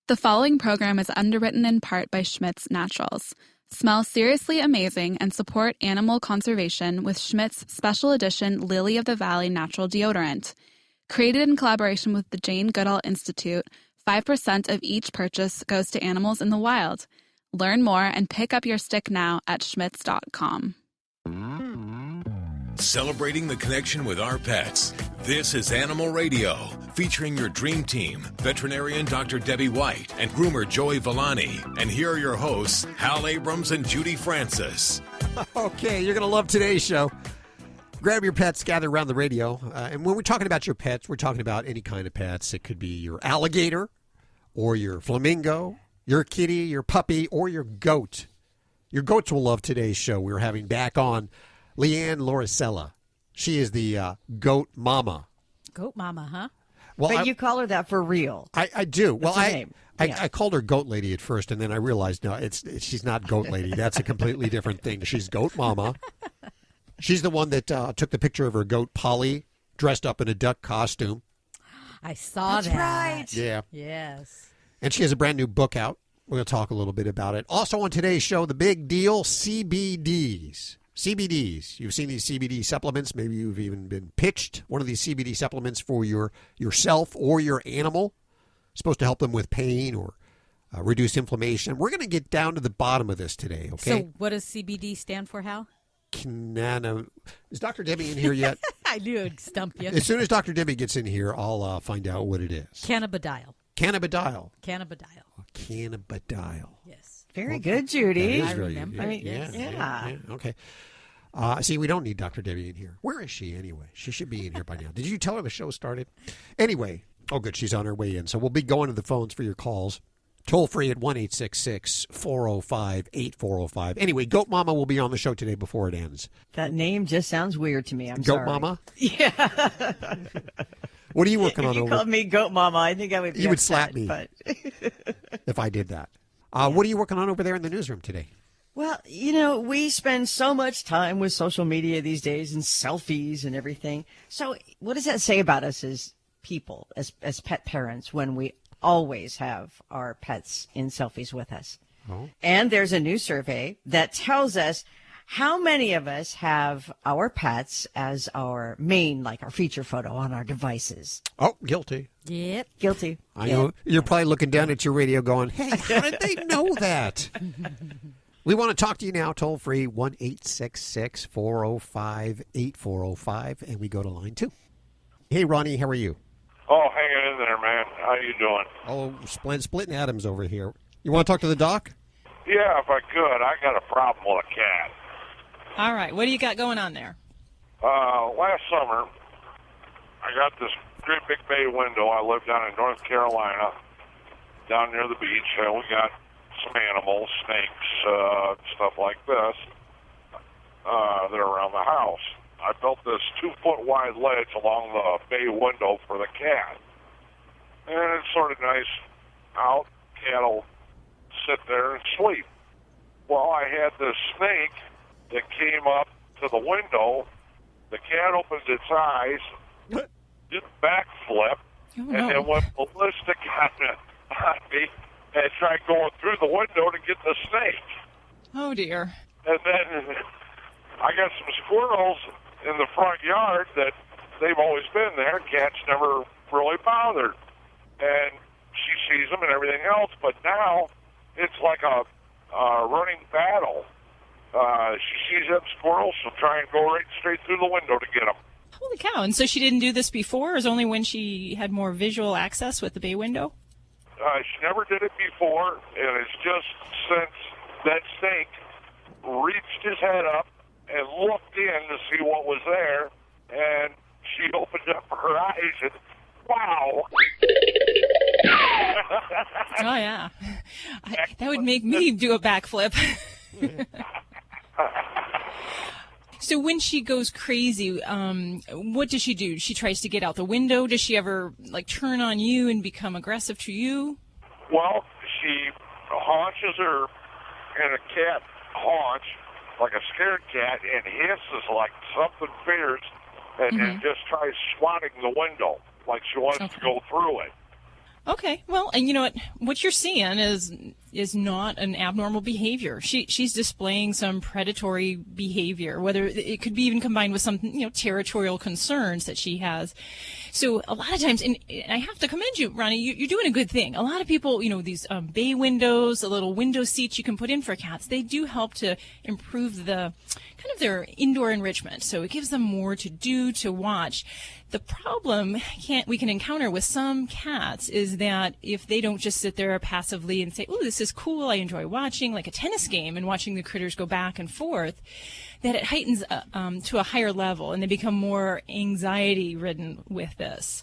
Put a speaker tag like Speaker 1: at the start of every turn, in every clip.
Speaker 1: The following program is underwritten in part by Schmidt's Naturals. Smell seriously amazing and support animal conservation with Schmidt's special edition Lily of the Valley natural deodorant. Created in collaboration with the Jane Goodall Institute, 5% of each purchase goes to animals in the wild. Learn more and pick up your stick now at schmitz.com.
Speaker 2: Celebrating the connection with our pets. This is Animal Radio, featuring your dream team, veterinarian Dr. Debbie White and groomer Joey Villani. And here are your hosts, Hal Abrams and Judy Francis.
Speaker 3: Okay, you're going to love today's show. Grab your pets, gather around the radio. And when we're talking about your pets, we're talking about any kind of pets. It could be your alligator or your flamingo, your kitty, your puppy, or your goat. Your goats will love today's show. We're having back on Leanne Lauricella. She is the goat mama.
Speaker 4: Goat mama, huh?
Speaker 5: Well, but you call her that for real.
Speaker 3: I do.
Speaker 5: What's her name?
Speaker 3: I called her goat lady at first, and then I realized, no, she's not goat lady. That's a completely different thing. She's goat mama. She's the one that took the picture of her goat, Polly, dressed up in a duck costume.
Speaker 4: I saw
Speaker 5: That's
Speaker 4: that.
Speaker 5: right.
Speaker 3: Yeah.
Speaker 4: Yes.
Speaker 3: And she has a brand new book out. We're going to talk a little bit about it. Also on today's show, the big deal, CBDs. CBDs. You've seen these CBD supplements. Maybe you've even been pitched one of these CBD supplements for yourself or your animal. It's supposed to help them with pain or reduce inflammation. We're going to get down to the bottom of this today, okay?
Speaker 4: So what does CBD stand for, Hal?
Speaker 3: Is Dr. Debbie in here yet?
Speaker 4: I knew it'd stump you.
Speaker 3: As soon as Dr. Debbie gets in here, I'll find out what it is.
Speaker 4: Cannabidiol.
Speaker 3: Cannabidiol.
Speaker 4: Yes.
Speaker 5: Very good, Judy.
Speaker 3: That is
Speaker 4: I
Speaker 3: very
Speaker 4: remember.
Speaker 3: good.
Speaker 5: I mean,
Speaker 4: Yes.
Speaker 5: yeah.
Speaker 3: Okay. See, we don't need Dr. Debbie in here. Where is she anyway? She should be in here by now. Did you tell her the show started? Anyway, oh, good. She's on her way in. So we'll be going to the phones for your calls. Toll free at 1-866-405-8405. Anyway, Goat Mama will be on the show today before it ends.
Speaker 5: That name just sounds weird to me. I'm
Speaker 3: Goat
Speaker 5: sorry.
Speaker 3: Mama?
Speaker 5: Yeah.
Speaker 3: What are you working
Speaker 5: If
Speaker 3: on
Speaker 5: you
Speaker 3: over?
Speaker 5: called me Goat Mama, I think I would be
Speaker 3: You would
Speaker 5: upset,
Speaker 3: slap me.
Speaker 5: But
Speaker 3: if I did that. What are you working on over there in the newsroom today?
Speaker 5: well, we spend so much time with social media these days and selfies and everything. So what does that say about us as people, as pet parents, when we always have our pets in selfies with us?
Speaker 3: Oh.
Speaker 5: And there's a new survey that tells us how many of us have our pets as our main, like our feature photo on our devices.
Speaker 3: Oh, guilty.
Speaker 4: Yep.
Speaker 5: Guilty.
Speaker 3: I know. You're probably looking down at your radio going, hey, how did they know that? We want to talk to you now, toll free, 1-866-405-8405, and we go to line 2. Hey, Ronnie, how are you?
Speaker 6: Oh, hanging in there, man. How you doing?
Speaker 3: Oh, splitting atoms over here. You want to talk to the doc?
Speaker 6: Yeah, if I could. I got a problem with a cat.
Speaker 7: All right. What do you got going on there?
Speaker 6: Last summer, I got this great big bay window. I live down in North Carolina, down near the beach, and we got some animals, snakes, stuff like this, that are around the house. I built this 2-foot wide ledge along the bay window for the cat. And it's sort of nice out. Cat will sit there and sleep. Well, I had this snake that came up to the window. The cat opened its eyes, did a backflip, and then went ballistic on me and tried going through the window to get the snake.
Speaker 7: Oh, dear.
Speaker 6: And then I got some squirrels in the front yard that they've always been there. Cats never really bothered. And she sees them and everything else, but now it's like a running battle. She sees them squirrels, she'll try and go right straight through the window to get them.
Speaker 7: Holy cow. And so she didn't do this before? It was only when she had more visual access with the bay window?
Speaker 6: She never did it before, and it's just since that snake reached his head up and looked in to see what was there, and she opened up her eyes and, wow!
Speaker 7: Oh, yeah. That would make me do a backflip. So when she goes crazy, what does she do? She tries to get out the window. Does she ever turn on you and become aggressive to you?
Speaker 6: Well, she haunches her in a cat haunch, like a scared cat, and hisses like something fierce, and then just tries swatting the window, like she wants to go through it.
Speaker 7: Okay, well, and you know what you're seeing is not an abnormal behavior. She's displaying some predatory behavior, whether it could be even combined with some territorial concerns that she has. So a lot of times, and I have to commend you, Ronnie, you're doing a good thing. A lot of people, these bay windows, the little window seats you can put in for cats, they do help to improve the kind of their indoor enrichment. So it gives them more to do, to watch. The problem we can encounter with some cats is that if they don't just sit there passively and say, "Oh, this is cool, I enjoy watching," like a tennis game and watching the critters go back and forth, that it heightens to a higher level and they become more anxiety-ridden with this.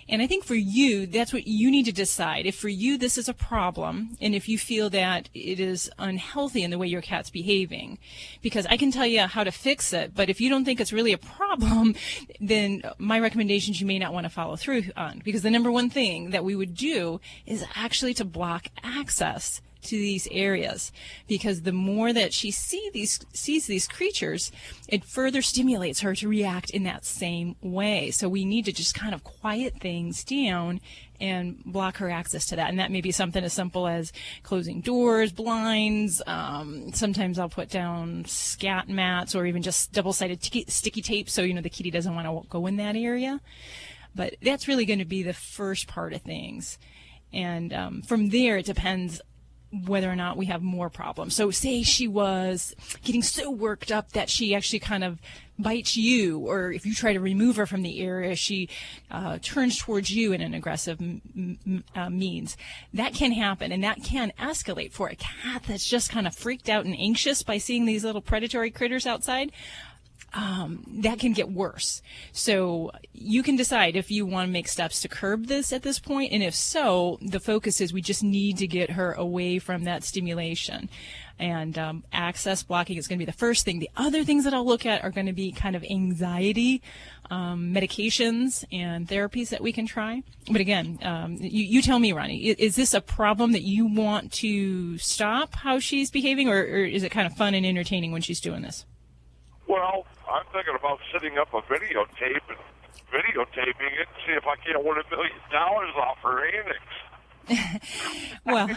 Speaker 7: And I think for you, that's what you need to decide. If for you this is a problem, and if you feel that it is unhealthy in the way your cat's behaving, because I can tell you how to fix it, but if you don't think it's really a problem, then my recommendations you may not want to follow through on. Because the number one thing that we would do is actually to block access to these areas, because the more that she sees these creatures, it further stimulates her to react in that same way. So we need to just kind of quiet things down and block her access to that. And that may be something as simple as closing doors, blinds. Sometimes I'll put down scat mats or even just double-sided sticky tape so the kitty doesn't want to go in that area. But that's really going to be the first part of things. And from there, it depends whether or not we have more problems. So say she was getting so worked up that she actually kind of bites you, or if you try to remove her from the area, she turns towards you in an aggressive means. That can happen, and that can escalate for a cat that's just kind of freaked out and anxious by seeing these little predatory critters outside. That can get worse. So you can decide if you want to make steps to curb this at this point, and if so, the focus is we just need to get her away from that stimulation. And access blocking is going to be the first thing. The other things that I'll look at are going to be kind of anxiety, medications, and therapies that we can try. But again, you tell me, Ronnie, is this a problem that you want to stop how she's behaving, or is it kind of fun and entertaining when she's doing this?
Speaker 6: Well, I'm thinking about setting up a videotape and videotaping it, see if I can't win $1 million off her annex.
Speaker 7: Well,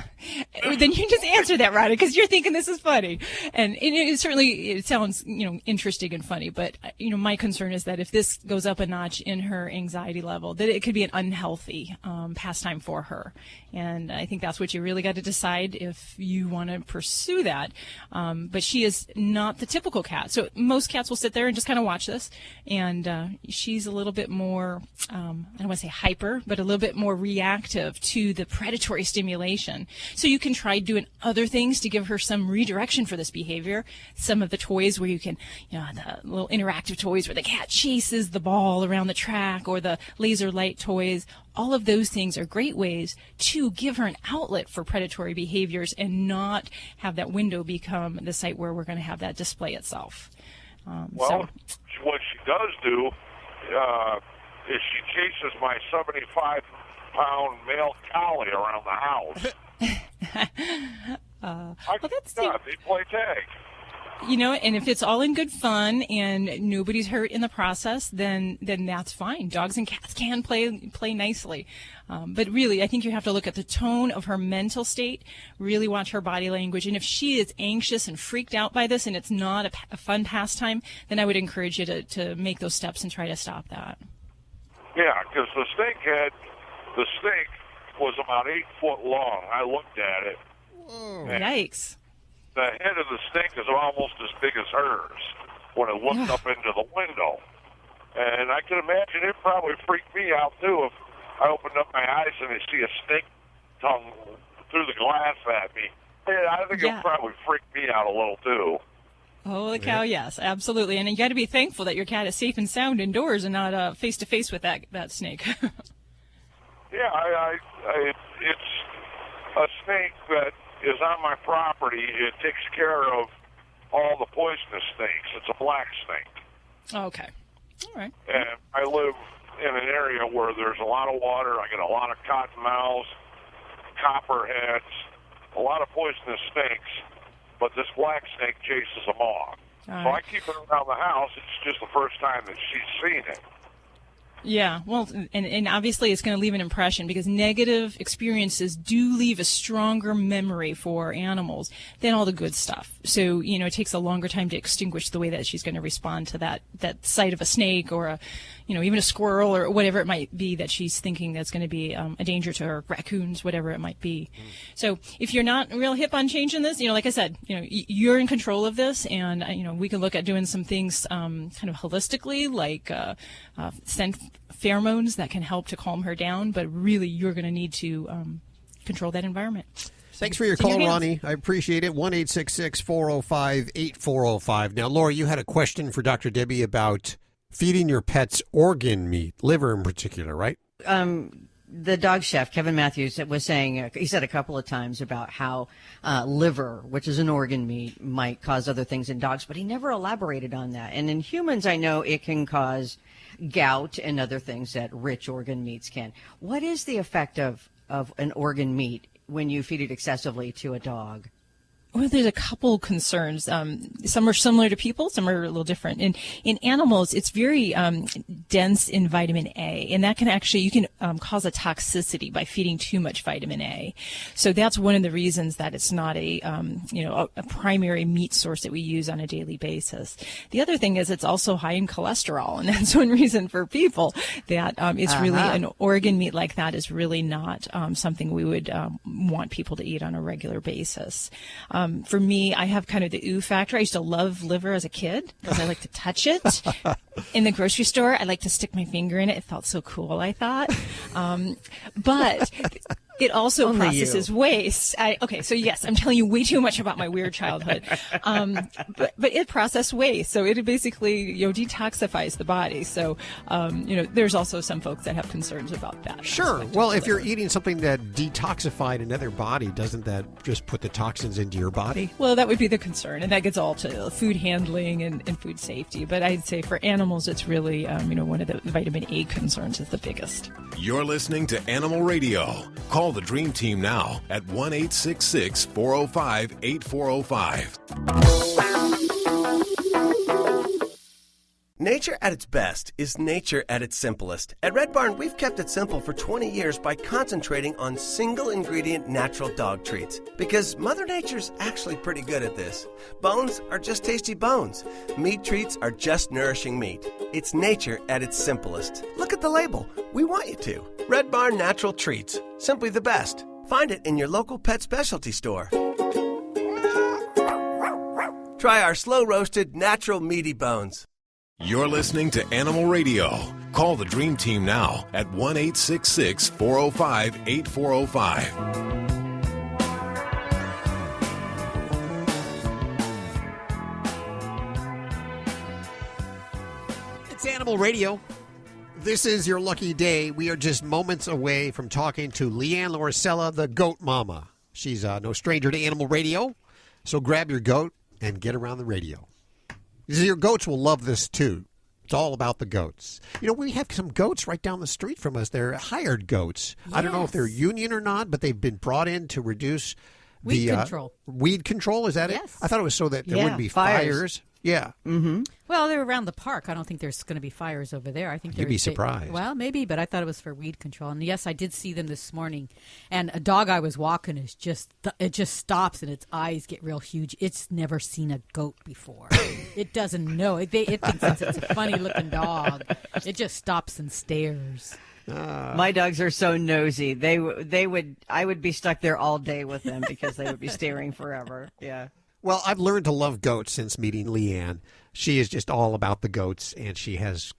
Speaker 7: then you just answer that, Ronnie, because you're thinking this is funny, and it sounds interesting and funny. But my concern is that if this goes up a notch in her anxiety level, that it could be an unhealthy pastime for her. And I think that's what you really got to decide if you want to pursue that. But she is not the typical cat. So most cats will sit there and just kind of watch this, and she's a little bit more I don't want to say hyper, but a little bit more reactive to the predatory stimulation. So you can try doing other things to give her some redirection for this behavior. Some of the toys where you can, the little interactive toys where the cat chases the ball around the track, or the laser light toys. All of those things are great ways to give her an outlet for predatory behaviors and not have that window become the site where we're going to have that display itself.
Speaker 6: What she does do is she chases my 75-pound male collie around the house. They play tag.
Speaker 7: And if it's all in good fun and nobody's hurt in the process, then that's fine. Dogs and cats can play nicely. But really, I think you have to look at the tone of her mental state, really watch her body language. And if she is anxious and freaked out by this and it's not a fun pastime, then I would encourage you to make those steps and try to stop that.
Speaker 6: Yeah, because the snake was about 8 foot long. I looked at it.
Speaker 3: Whoa.
Speaker 7: Yikes.
Speaker 6: The head of the snake is almost as big as hers when it looked up into the window. And I can imagine it probably freaked me out, too, if I opened up my eyes and I see a snake tongue through the glass at me. Yeah, I think it probably freaked me out a little, too.
Speaker 7: Holy cow, yes, absolutely. And you got to be thankful that your cat is safe and sound indoors and not face-to-face with that snake.
Speaker 6: Yeah, it's a snake that is on my property. It takes care of all the poisonous snakes. It's a black snake.
Speaker 7: Okay. All right.
Speaker 6: And I live in an area where there's a lot of water. I get a lot of cottonmouths, copperheads, a lot of poisonous snakes, but this black snake chases them off. So I keep it around the house. It's just the first time that she's seen it.
Speaker 7: Yeah, well, and obviously it's going to leave an impression because negative experiences do leave a stronger memory for animals than all the good stuff. So, it takes a longer time to extinguish the way that she's going to respond to that sight of a snake or even a squirrel or whatever it might be that she's thinking that's going to be a danger to her, raccoons, whatever it might be. So if you're not real hip on changing this, like I said, you're in control of this, and we can look at doing some things kind of holistically, like scent pheromones that can help to calm her down, but really you're going to need to control that environment.
Speaker 3: Thanks for your call, Ronnie. I appreciate it. 1-866-405-8405. Now, Laura, you had a question for Dr. Debbie about feeding your pets organ meat, liver in particular, right?
Speaker 5: The dog chef, Kevin Matthews, was saying, he said a couple of times about how liver, which is an organ meat, might cause other things in dogs, but he never elaborated on that. And in humans, I know it can cause gout and other things that rich organ meats can. What is the effect of an organ meat when you feed it excessively to a dog?
Speaker 7: Well, there's a couple concerns. Some are similar to people, some are a little different. In animals, it's very dense in vitamin A, and that can you can cause a toxicity by feeding too much vitamin A. So that's one of the reasons that it's not a primary meat source that we use on a daily basis. The other thing is it's also high in cholesterol, and that's one reason for people that it's really an organ meat like that is really not something we would want people to eat on a regular basis. For me, I have kind of the ooh factor. I used to love liver as a kid because I like to touch it. In the grocery store, I like to stick my finger in it. It felt so cool, I thought. But it also processes waste. So yes, I'm telling you way too much about my weird childhood. But it processes waste. So it basically, detoxifies the body. So, there's also some folks that have concerns about that.
Speaker 3: Sure. Well, if you're eating something that detoxified another body, doesn't that just put the toxins into your body?
Speaker 7: Well, that would be the concern. And that gets all to food handling and food safety. But I'd say for animals, it's really, one of the vitamin A concerns is the biggest.
Speaker 2: You're listening to Animal Radio. Call the Dream Team now at 1-866-405-8405.
Speaker 8: Nature at its best is nature at its simplest. At Red Barn, we've kept it simple for 20 years by concentrating on single-ingredient natural dog treats. Because Mother Nature's actually pretty good at this. Bones are just tasty bones. Meat treats are just nourishing meat. It's nature at its simplest. Look at the label. We want you to. Red Barn Natural Treats. Simply the best. Find it in your local pet specialty store. Try our slow-roasted, natural meaty bones.
Speaker 2: You're listening to Animal Radio. Call the Dream Team now at 1-866-405-8405.
Speaker 3: It's Animal Radio. This is your lucky day. We are just moments away from talking to Leanne Lauricella, the goat mama. She's no stranger to Animal Radio, so grab your goat and get around the radio. Your goats will love this, too. It's all about the goats. We have some goats right down the street from us. They're hired goats. Yes. I don't know if they're union or not, but they've been brought in to reduce
Speaker 4: weed control.
Speaker 3: Weed control, is that it? I thought it was so that there wouldn't be fires. Yeah.
Speaker 5: Mm-hmm.
Speaker 4: Well, they're around the park. I don't think there's going to be fires over there. I think
Speaker 3: you'd be surprised.
Speaker 4: Well, maybe, but I thought it was for weed control. And yes, I did see them this morning. And a dog I was walking is just stops and its eyes get real huge. It's never seen a goat before. It doesn't know. It thinks it's a funny looking dog. It just stops and stares.
Speaker 5: My dogs are so nosy. I would be stuck there all day with them because they would be staring forever. Yeah.
Speaker 3: Well, I've learned to love goats since meeting Leanne. She is just all about the goats, and she's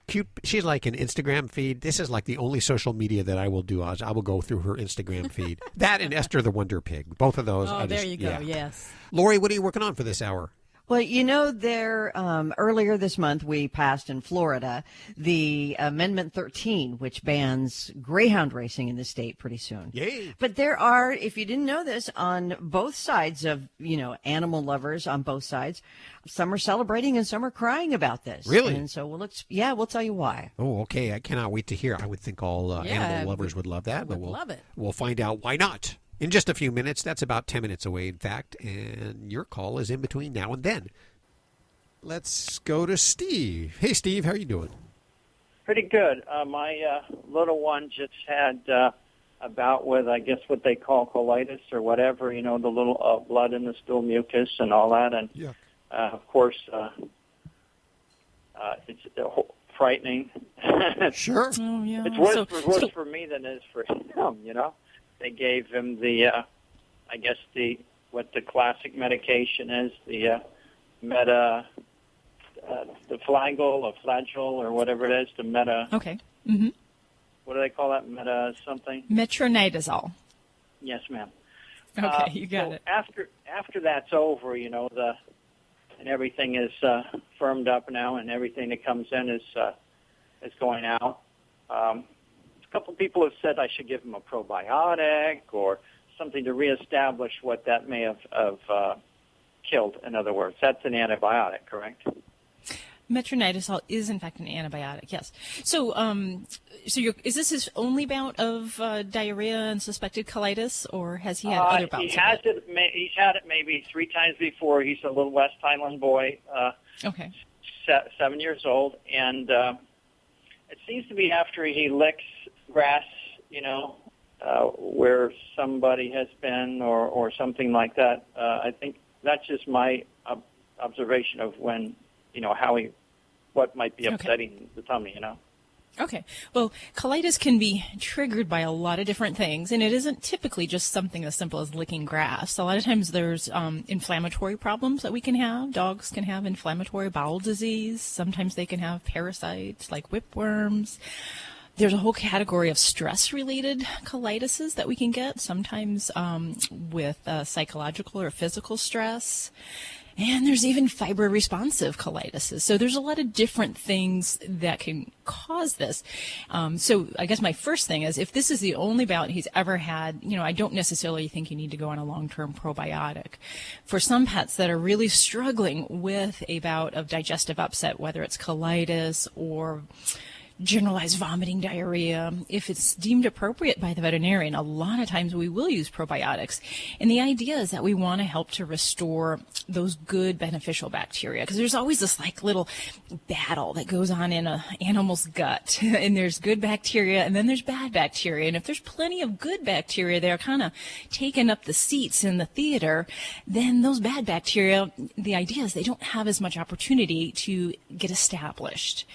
Speaker 3: like an Instagram feed. This is like the only social media that I will do. I will go through her Instagram feed. That and Esther the Wonder Pig. Both of those.
Speaker 4: Oh, there you go. Yes.
Speaker 3: Lori, what are you working on for this hour?
Speaker 5: Well, earlier this month we passed in Florida the Amendment 13, which bans greyhound racing in the state pretty soon.
Speaker 3: Yay!
Speaker 5: But there are, if you didn't know this, on both sides of, animal lovers on both sides, some are celebrating and some are crying about this.
Speaker 3: Really?
Speaker 5: And so we'll tell you why.
Speaker 3: Oh, okay. I cannot wait to hear. I would think all animal lovers would love that.
Speaker 4: But we'll love it.
Speaker 3: We'll find out why not. In just a few minutes. That's about 10 minutes away, in fact, and your call is in between now and then. Let's go to Steve. Hey, Steve, how are you doing?
Speaker 9: Pretty good. My little one just had a bout with, I guess, what they call colitis or whatever, the little blood in the stool mucus and all that. And, of course, it's frightening.
Speaker 3: Sure.
Speaker 7: Oh, yeah.
Speaker 9: It's worse for me than it is for him, They gave him I guess what the classic medication is, the flagyl or flagell or whatever it is, the meta.
Speaker 7: Okay. Mm-hmm.
Speaker 9: What do they call that? Meta something?
Speaker 7: Metronidazole.
Speaker 9: Yes, ma'am.
Speaker 7: Okay, you got it.
Speaker 9: After that's over, and everything is firmed up now, and everything that comes in is going out. A couple of people have said I should give him a probiotic or something to reestablish what that may have killed. In other words, that's an antibiotic, correct?
Speaker 7: Metronidazole is, in fact, an antibiotic, yes. So, is this his only bout of diarrhea and suspected colitis, or has he had other bouts?
Speaker 9: He's had it maybe 3 times before. He's a little West Highland boy,
Speaker 7: okay,
Speaker 9: 7 years old, and it seems to be after he licks grass, where somebody has been or something like that. I think that's just my observation of when, what might be upsetting the tummy,
Speaker 7: Okay. Well, colitis can be triggered by a lot of different things, and it isn't typically just something as simple as licking grass. A lot of times there's inflammatory problems that we can have. Dogs can have inflammatory bowel disease. Sometimes they can have parasites like whipworms. There's a whole category of stress-related colitis that we can get, sometimes with psychological or physical stress. And there's even fiber-responsive colitis. So there's a lot of different things that can cause this. So I guess my first thing is, if this is the only bout he's ever had, I don't necessarily think you need to go on a long-term probiotic. For some pets that are really struggling with a bout of digestive upset, whether it's colitis or generalized vomiting, diarrhea, if it's deemed appropriate by the veterinarian, a lot of times we will use probiotics. And the idea is that we want to help to restore those good beneficial bacteria, because there's always this little battle that goes on in an animal's gut. And there's good bacteria and then there's bad bacteria. And if there's plenty of good bacteria, they're kind of taking up the seats in the theater, then those bad bacteria, the idea is they don't have as much opportunity to get established.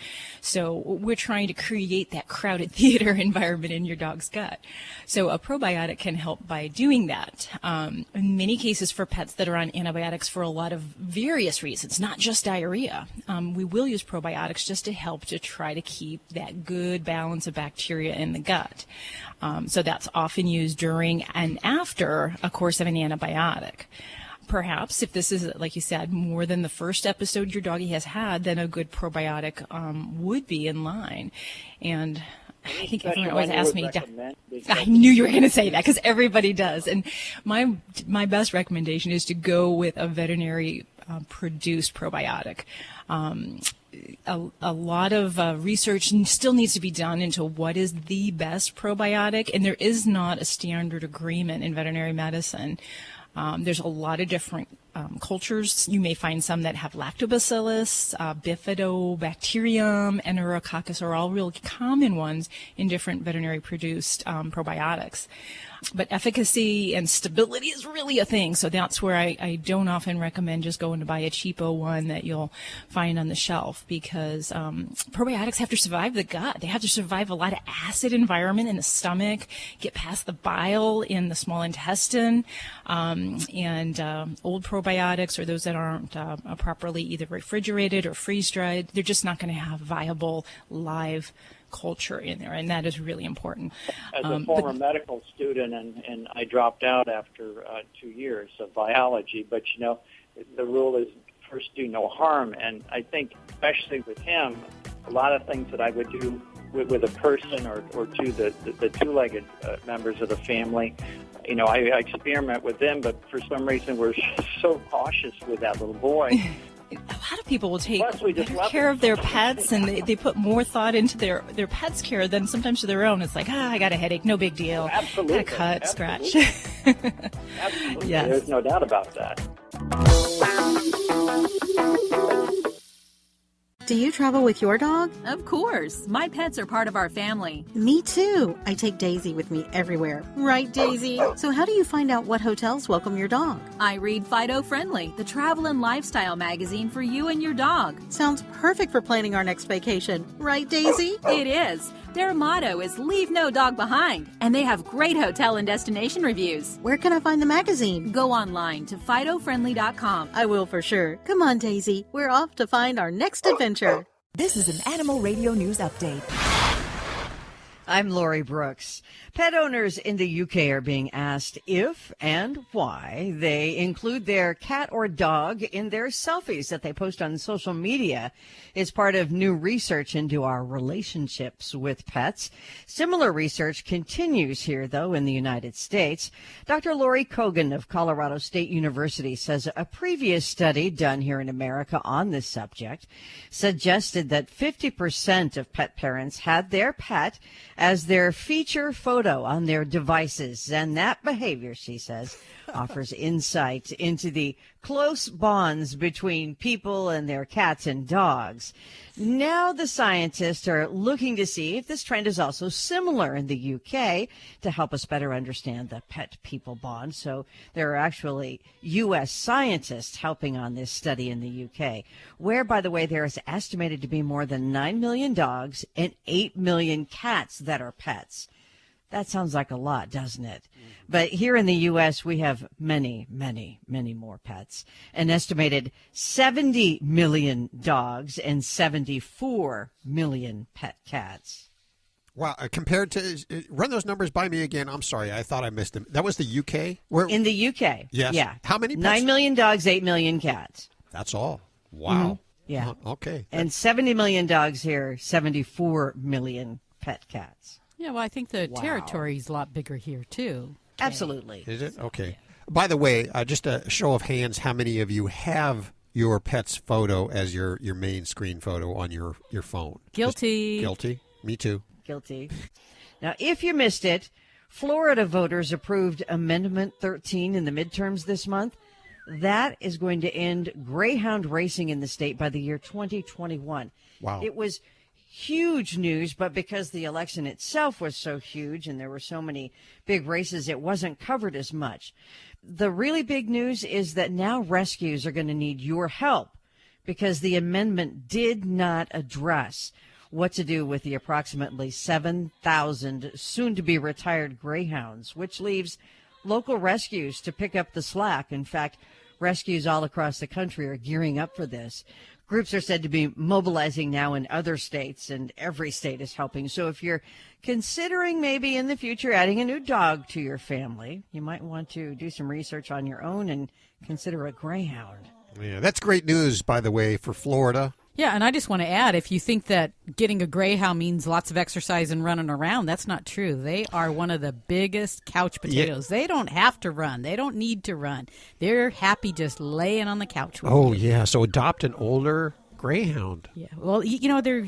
Speaker 7: So we're trying to create that crowded theater environment in your dog's gut. So a probiotic can help by doing that. In many cases for pets that are on antibiotics for a lot of various reasons, not just diarrhea, we will use probiotics just to help to try to keep that good balance of bacteria in the gut. So that's often used during and after a course of an antibiotic. Perhaps if this is, like you said, more than the first episode your doggy has had, then a good probiotic would be in line. And I think everyone always asks me, I knew you were going to say that, because everybody does. And my best recommendation is to go with a veterinary produced probiotic. A lot of research still needs to be done into what is the best probiotic, and there is not a standard agreement in veterinary medicine. There's a lot of different cultures. You may find some that have lactobacillus, bifidobacterium, enterococcus are all real common ones in different veterinary produced probiotics. But efficacy and stability is really a thing, so that's where I don't often recommend just going to buy a cheapo one that you'll find on the shelf, because probiotics have to survive the gut. They have to survive a lot of acid environment in the stomach, get past the bile in the small intestine, and old probiotics, or those that aren't properly either refrigerated or freeze-dried, they're just not going to have viable live culture in there, and that is really important.
Speaker 9: As a former medical student, and I dropped out after 2 years of biology, but the rule is first do no harm, and I think especially with him, a lot of things that I would do with a person or two, the two-legged members of the family, I experiment with them, but for some reason we're so cautious with that little boy.
Speaker 7: A lot of people will take care of their pets, and they put more thought into their pet's care than sometimes to their own. It's like, I got a headache, no big deal.
Speaker 9: Absolutely.
Speaker 7: Got a cut, scratch.
Speaker 9: Absolutely.
Speaker 7: Yes.
Speaker 9: There's no doubt about that.
Speaker 10: Do you travel with your dog?
Speaker 11: Of course. My pets are part of our family.
Speaker 10: Me too. I take Daisy with me everywhere. Right, Daisy? So how do you find out what hotels welcome your dog?
Speaker 11: I read Fido Friendly, the travel and lifestyle magazine for you and your dog.
Speaker 10: Sounds perfect for planning our next vacation. Right, Daisy?
Speaker 11: It is. Their motto is leave no dog behind, and they have great hotel and destination reviews.
Speaker 10: Where can I find the magazine?
Speaker 11: Go online to FidoFriendly.com.
Speaker 10: I will for sure. Come on, Daisy. We're off to find our next adventure.
Speaker 12: This is an Animal Radio News Update.
Speaker 5: I'm Lori Brooks. Pet owners in the UK are being asked if and why they include their cat or dog in their selfies that they post on social media. It's part of new research into our relationships with pets. Similar research continues here, though, in the United States. Dr. Lori Kogan of Colorado State University says a previous study done here in America on this subject suggested that 50% of pet parents had their pet as their feature photo on their devices. And that behavior, she says, offers insight into the close bonds between people and their cats and dogs. Now the scientists are looking to see if this trend is also similar in the UK to help us better understand the pet-people bond. So there are actually U.S. scientists helping on this study in the UK, where, by the way, there is estimated to be more than 9 million dogs and 8 million cats that are pets. That sounds like a lot, doesn't it? But here in the U.S., we have many, many, many more pets. An estimated 70 million dogs and 74 million pet cats.
Speaker 3: Wow, compared to, run those numbers by me again. I'm sorry, I thought I missed them. That was the UK?
Speaker 5: In the UK.
Speaker 3: Yes.
Speaker 5: Yeah.
Speaker 3: How many pets?
Speaker 5: 9 million dogs, 8 million cats.
Speaker 3: That's all. Wow.
Speaker 5: Mm-hmm. Yeah.
Speaker 3: Okay.
Speaker 5: And 70 million dogs here, 74 million pet cats.
Speaker 4: Yeah, well, I think the territory is a lot bigger here, too.
Speaker 5: Okay. Absolutely.
Speaker 3: Is it? Okay. By the way, just a show of hands, how many of you have your pet's photo as your main screen photo on your phone?
Speaker 4: Guilty.
Speaker 3: Guilty? Me too.
Speaker 5: Guilty. Now, if you missed it, Florida voters approved Amendment 13 in the midterms this month. That is going to end greyhound racing in the state by the year 2021.
Speaker 3: Wow.
Speaker 5: It was huge news, but because the election itself was so huge and there were so many big races, it wasn't covered as much. The really big news is that now rescues are going to need your help because the amendment did not address what to do with the approximately 7,000 soon-to-be retired greyhounds, which leaves local rescues to pick up the slack. In fact, rescues all across the country are gearing up for this. Groups are said to be mobilizing now in other states, and every state is helping. So if you're considering maybe in the future adding a new dog to your family, you might want to do some research on your own and consider a greyhound.
Speaker 3: Yeah, that's great news, by the way, for Florida.
Speaker 4: Yeah, and I just want to add, if you think that getting a greyhound means lots of exercise and running around, that's not true. They are one of the biggest couch potatoes. Yeah. They don't have to run. They don't need to run. They're happy just laying on the couch with you.
Speaker 3: Yeah, so adopt an older greyhound.
Speaker 4: Yeah, well,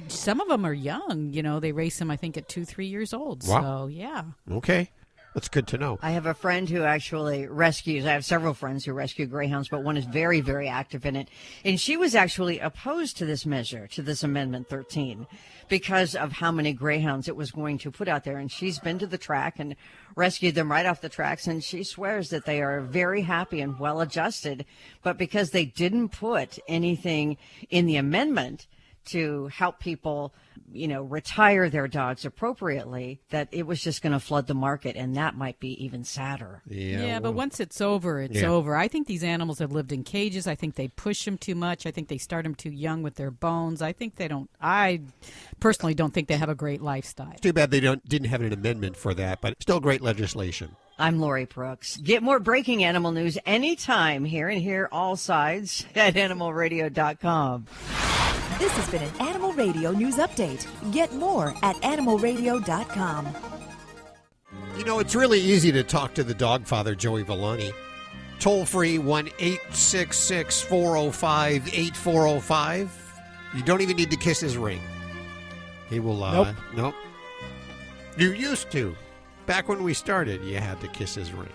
Speaker 4: some of them are young. They race them, I think, at 2-3 years old.
Speaker 3: Wow.
Speaker 4: So, yeah.
Speaker 3: Okay. That's good to know.
Speaker 5: I have a friend who actually rescues. I have several friends who rescue greyhounds, but one is very, very active in it. And she was actually opposed to this measure, to this Amendment 13, because of how many greyhounds it was going to put out there. And she's been to the track and rescued them right off the tracks. And she swears that they are very happy and well adjusted. But because they didn't put anything in the amendment to help people, retire their dogs appropriately, that it was just going to flood the market, and that might be even sadder.
Speaker 4: Yeah, but once it's over, it's over. I think these animals have lived in cages. I think they push them too much. I think they start them too young with their bones. I personally don't think they have a great lifestyle.
Speaker 3: Too bad they didn't have an amendment for that, but still great legislation.
Speaker 5: I'm Lori Brooks. Get more breaking animal news anytime here and hear all sides at animalradio.com.
Speaker 12: This has been an Animal Radio News Update. Get more at animalradio.com.
Speaker 3: It's really easy to talk to the Dogfather Joey Villani. Toll free 1-866-405-8405. You don't even need to kiss his ring. He will. Nope. You used to. Back when we started, you had to kiss his ring.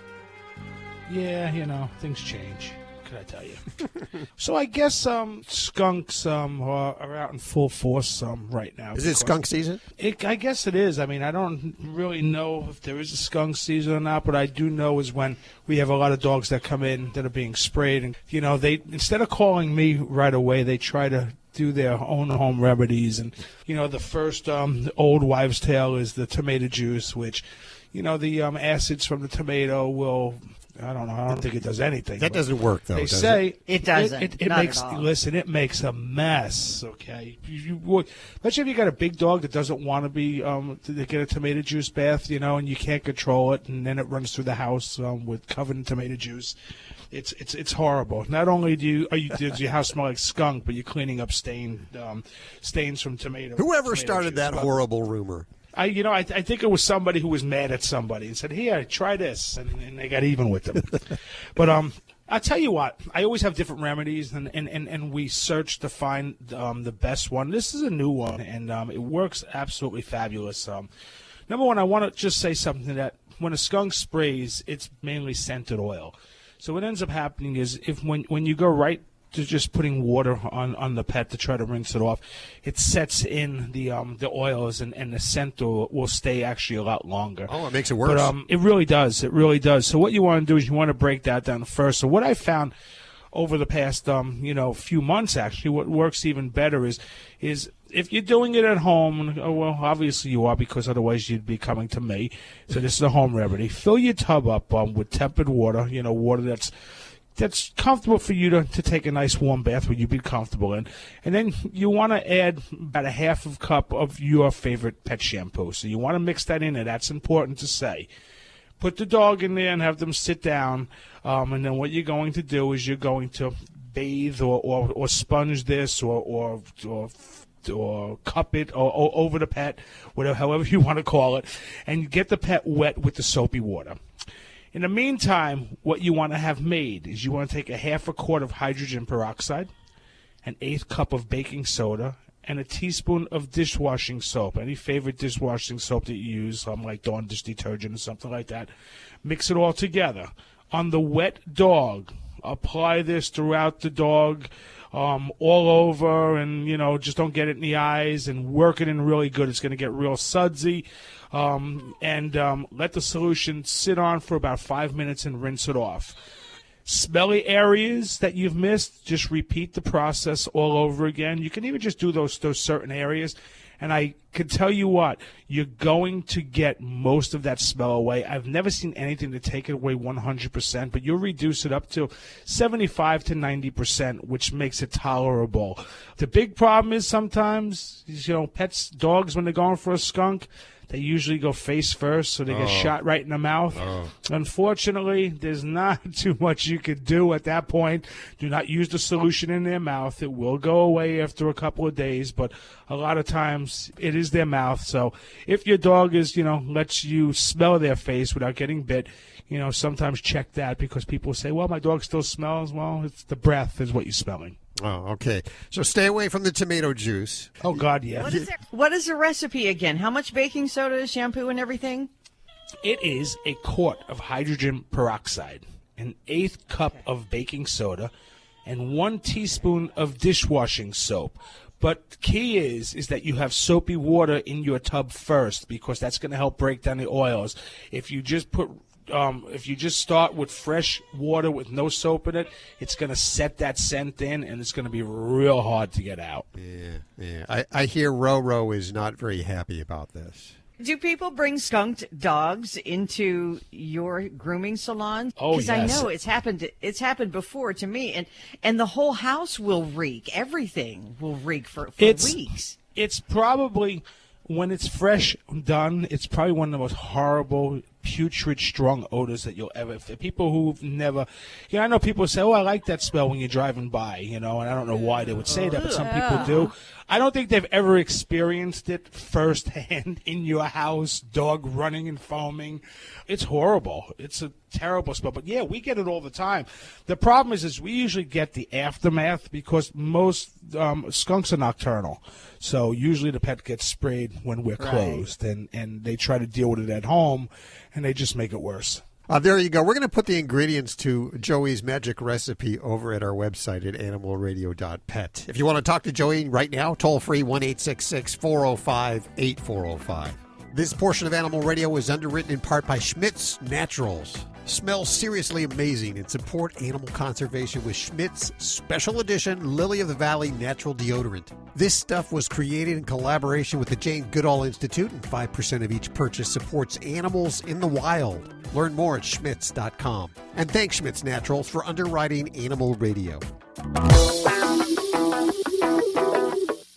Speaker 13: Yeah, things change. could I tell you? So I guess skunks are out in full force right now.
Speaker 3: Is it skunk season?
Speaker 13: I guess it is. I mean, I don't really know if there is a skunk season or not, but I do know is when we have a lot of dogs that come in that are being sprayed. And, they instead of calling me right away, they try to do their own home remedies. And, the first old wives' tale is the tomato juice, which, the acids from the tomato will... I don't know. I don't think it does anything.
Speaker 3: That doesn't work, though.
Speaker 13: They
Speaker 3: does
Speaker 13: say
Speaker 5: it doesn't.
Speaker 13: It
Speaker 5: Not
Speaker 13: makes.
Speaker 5: at all.
Speaker 13: Listen, it makes a mess. Okay, especially if you got a big dog that doesn't want to be to get a tomato juice bath, and you can't control it, and then it runs through the house with covered in tomato juice. It's horrible. Not only does your house smell like skunk, but you're cleaning up stains from tomato.
Speaker 3: Whoever
Speaker 13: tomato
Speaker 3: started
Speaker 13: juice.
Speaker 3: that horrible rumor?
Speaker 13: I think it was somebody who was mad at somebody and said, "Here, try this," and they got even with them. But I'll tell you what, I always have different remedies, and we search to find the best one. This is a new one, and it works absolutely fabulous. Number one, I want to just say something that when a skunk sprays, it's mainly scented oil. So what ends up happening is when you go right to just putting water on the pet to try to rinse it off, it sets in the oils and the scent will stay actually a lot longer.
Speaker 3: Oh, it makes it worse.
Speaker 13: But it really does. It really does. So what you want to do is you want to break that down first. So what I found over the past few months, actually, what works even better is if you're doing it at home, well, obviously you are, because otherwise you'd be coming to me. So this is a home remedy. Fill your tub up with tempered water, water that's comfortable for you to take a nice warm bath where you'd be comfortable in. And then you want to add about a half of a cup of your favorite pet shampoo. So you want to mix that in, and that's important to say. Put the dog in there and have them sit down. And then what you're going to do is you're going to bathe or sponge this or cup it or over the pet, whatever, however you want to call it, and get the pet wet with the soapy water. In the meantime, what you want to have made is you want to take a half a quart of hydrogen peroxide, an eighth cup of baking soda, and a teaspoon of dishwashing soap. Any favorite dishwashing soap that you use, like Dawn dish detergent or something like that. Mix it all together. On the wet dog, apply this throughout the dog, all over, and just don't get it in the eyes, and work it in really good. It's going to get real sudsy, and let the solution sit on for about 5 minutes and rinse it off. Smelly areas that you've missed, just repeat the process all over again. You can even just do those certain areas. And I can tell you what, you're going to get most of that smell away. I've never seen anything to take it away 100%, but you'll reduce it up to 75 to 90%, which makes it tolerable. The big problem is sometimes, pets, dogs, when they're going for a skunk, they usually go face first, so they get shot right in the mouth. Unfortunately, there's not too much you can do at that point. Do not use the solution in their mouth. It will go away after a couple of days, but a lot of times it is their mouth. So if your dog lets you smell their face without getting bit, sometimes check that, because people say, well, my dog still smells. Well, it's the breath is what you're smelling.
Speaker 3: Oh, okay. So stay away from the tomato juice.
Speaker 13: Oh, God, yeah.
Speaker 5: What is the recipe again? How much baking soda, shampoo, and everything?
Speaker 13: It is a quart of hydrogen peroxide, an eighth cup of baking soda, and 1 teaspoon of dishwashing soap. But the key is that you have soapy water in your tub first, because that's going to help break down the oils. If you just start with fresh water with no soap in it, it's going to set that scent in, and it's going to be real hard to get out.
Speaker 3: Yeah. I hear Roro is not very happy about this.
Speaker 5: Do people bring skunked dogs into your grooming salon?
Speaker 13: Oh, yes.
Speaker 5: Because I know it's happened before to me, and the whole house will reek. Everything will reek for weeks.
Speaker 13: It's probably, when it's fresh done, it's probably one of the most horrible, putrid, strong odors that you'll ever. For people who've never, I know people say, "Oh, I like that smell" when you're driving by, and I don't know why they would say that, but some people do. I don't think they've ever experienced it firsthand in your house, dog running and foaming. It's horrible. It's a terrible smell. But, yeah, we get it all the time. The problem is we usually get the aftermath, because most skunks are nocturnal. So usually the pet gets sprayed when we're closed, and they try to deal with it at home, and they just make it worse.
Speaker 3: There you go. We're going to put the ingredients to Joey's magic recipe over at our website at animalradio.pet. If you want to talk to Joey right now, toll free 1-866-405-8405. This portion of Animal Radio is underwritten in part by Schmidt's Naturals. Smell seriously amazing and support animal conservation with Schmidt's Special Edition Lily of the Valley Natural Deodorant. This stuff was created in collaboration with the Jane Goodall Institute, and 5% of each purchase supports animals in the wild. Learn more at schmitz.com. And thanks Schmidt's Naturals for underwriting Animal Radio.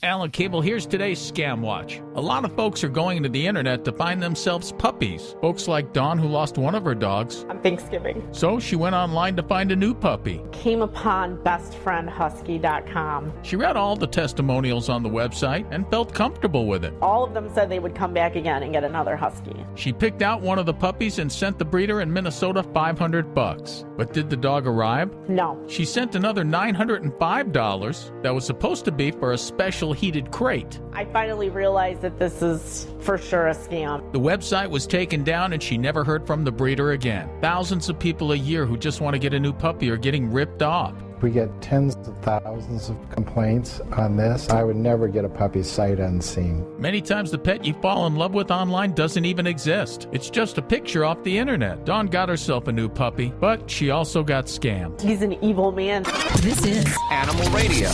Speaker 14: Alan Cable, here's today's Scam Watch. A lot of folks are going to the internet to find themselves puppies. Folks like Dawn, who lost one of her dogs
Speaker 15: on Thanksgiving.
Speaker 14: So she went online to find a new puppy.
Speaker 15: Came upon bestfriendhusky.com.
Speaker 14: She read all the testimonials on the website and felt comfortable with it.
Speaker 15: All of them said they would come back again and get another husky.
Speaker 14: She picked out one of the puppies and sent the breeder in Minnesota $500. But did the dog arrive?
Speaker 15: No.
Speaker 14: She sent another $905 that was supposed to be for a special heated crate.
Speaker 15: I finally realized that this is for sure a scam.
Speaker 14: The website was taken down and she never heard from the breeder again. Thousands of people a year who just want to get a new puppy are getting ripped off.
Speaker 16: We get tens of thousands of complaints on this. I would never get a puppy sight unseen.
Speaker 14: Many times the pet you fall in love with online doesn't even exist. It's just a picture off the internet. Dawn got herself a new puppy, but she also got scammed.
Speaker 15: He's an evil man.
Speaker 17: This is Animal Radio.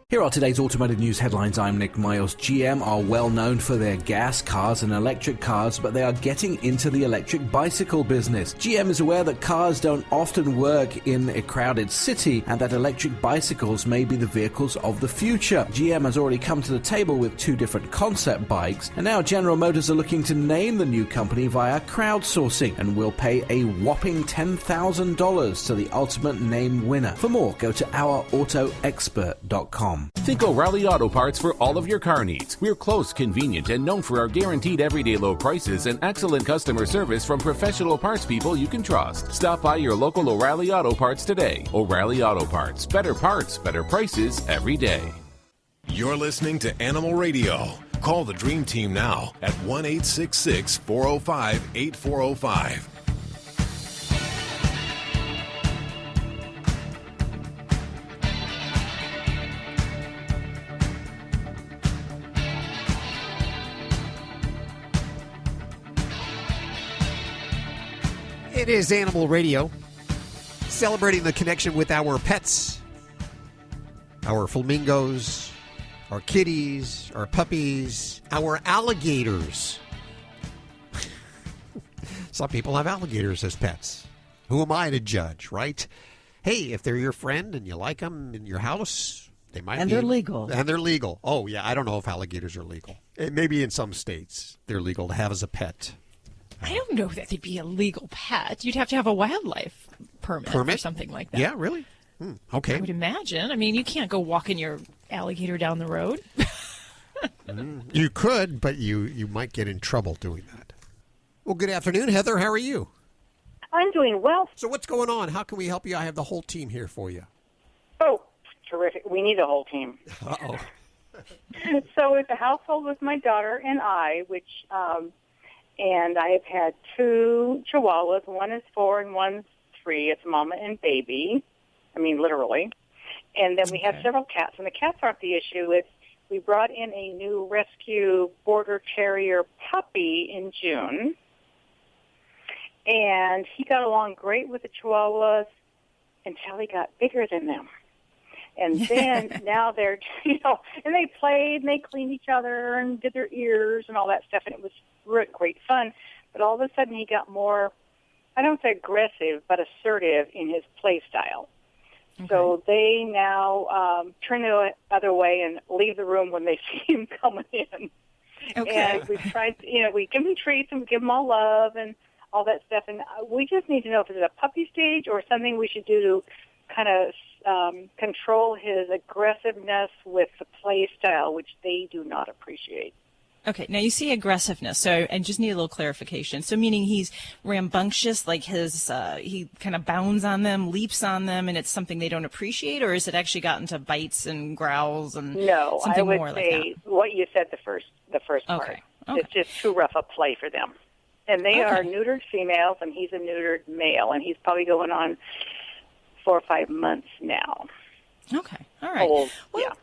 Speaker 18: Here are today's automotive news headlines. I'm Nick Miles. GM are well known for their gas cars and electric cars, but they are getting into the electric bicycle business. GM is aware that cars don't often work in a crowded city and that electric bicycles may be the vehicles of the future. GM has already come to the table with 2 different concept bikes, and now General Motors are looking to name the new company via crowdsourcing and will pay a whopping $10,000 to the ultimate name winner. For more, go to ourautoexpert.com.
Speaker 19: Think O'Reilly Auto Parts for all of your car needs. We're close, convenient, and known for our guaranteed everyday low prices and excellent customer service from professional parts people you can trust. Stop by your local O'Reilly Auto Parts today. O'Reilly Auto Parts. Better parts, better prices every day.
Speaker 2: You're listening to Animal Radio. Call the Dream Team now at 1-866-405-8405.
Speaker 3: It is Animal Radio, celebrating the connection with our pets, our flamingos, our kitties, our puppies, our alligators. Some people have alligators as pets. Who am I to judge, right? Hey, if they're your friend and you like them in your house, they might
Speaker 5: And
Speaker 3: be.
Speaker 5: they're legal.
Speaker 3: And they're legal. Oh, yeah, I don't know if alligators are legal. Maybe in some states they're legal to have as a pet.
Speaker 7: I don't know that they'd be a legal pet. You'd have to have a wildlife permit? Or something like that.
Speaker 3: Yeah, really? Okay.
Speaker 7: I would imagine. I mean, you can't go walking your alligator down the road.
Speaker 3: You could, but you might get in trouble doing that. Well, good afternoon, Heather. How are you?
Speaker 20: I'm doing well.
Speaker 3: So what's going on? How can we help you? I have the whole team here for you.
Speaker 20: Oh, terrific. We need a whole team.
Speaker 3: Uh-oh.
Speaker 20: So it's a household with my daughter and I, and I have had 2 chihuahuas. One is 4 and one's 3. It's mama and baby. I mean, literally. And then we have several cats. And the cats aren't the issue. We brought in a new rescue border terrier puppy in June. And he got along great with the chihuahuas until he got bigger than them. And then now they're, and they played and they cleaned each other and did their ears and all that stuff. And it was great fun. But all of a sudden he got more, I don't say aggressive, but assertive in his play style. Okay. So they now turn the other way and leave the room when they see him coming in. Okay. And we've tried, we give him treats and we give him all love and all that stuff. And we just need to know if it's a puppy stage or something we should do to kind of control his aggressiveness with the play style, which they do not appreciate.
Speaker 7: Okay, now you see aggressiveness, so I just need a little clarification. So meaning he's rambunctious, like he kind of bounds on them, leaps on them, and it's something they don't appreciate, or is it actually gotten to bites and growls and something more like that?
Speaker 20: No, I would say what you said the first part.
Speaker 7: Okay.
Speaker 20: It's just too rough a play for them. And they are neutered females, and he's a neutered male, and he's probably going on 4 or 5 months now.
Speaker 7: Okay, all right.
Speaker 20: Old,
Speaker 7: well,
Speaker 20: yeah.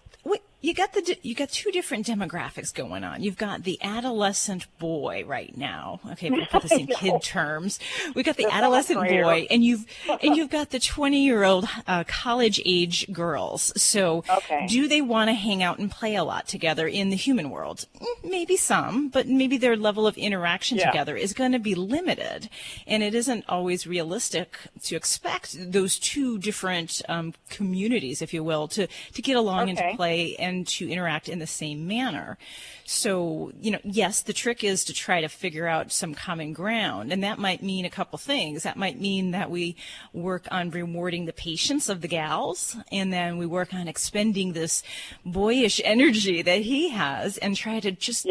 Speaker 7: You got two different demographics going on. You've got the adolescent boy right now. Okay, we'll put this in kid terms. We got the adolescent boy, and you've got the 20-year-old college age girls. So, do they want to hang out and play a lot together in the human world? Maybe some, but maybe their level of interaction together is going to be limited, and it isn't always realistic to expect those two different communities, if you will, to get along and to play and to interact in the same manner. So, yes, the trick is to try to figure out some common ground, and that might mean a couple things. That might mean that we work on rewarding the patience of the gals, and then we work on expending this boyish energy that he has and try to just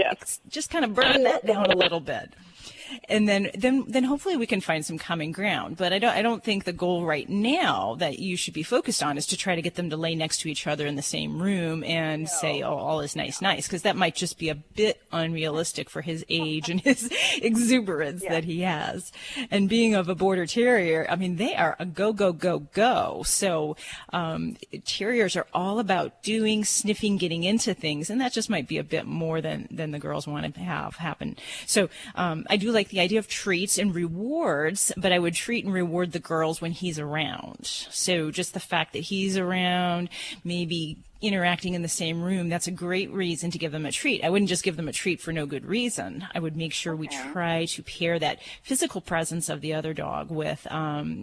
Speaker 7: kind of burn that down a little bit. And then hopefully we can find some common ground. But I don't think the goal right now that you should be focused on is to try to get them to lay next to each other in the same room and say, oh, all is nice, because that might just be a bit unrealistic for his age and his exuberance that he has. And being of a border terrier, I mean, they are a go, go, go, go. So terriers are all about doing, sniffing, getting into things, and that just might be a bit more than the girls want to have happen. So I do like the idea of treats and rewards, but I would treat and reward the girls when he's around. So just the fact that he's around, maybe interacting in the same room, that's a great reason to give them a treat. I wouldn't just give them a treat for no good reason. I would make sure we try to pair that physical presence of the other dog with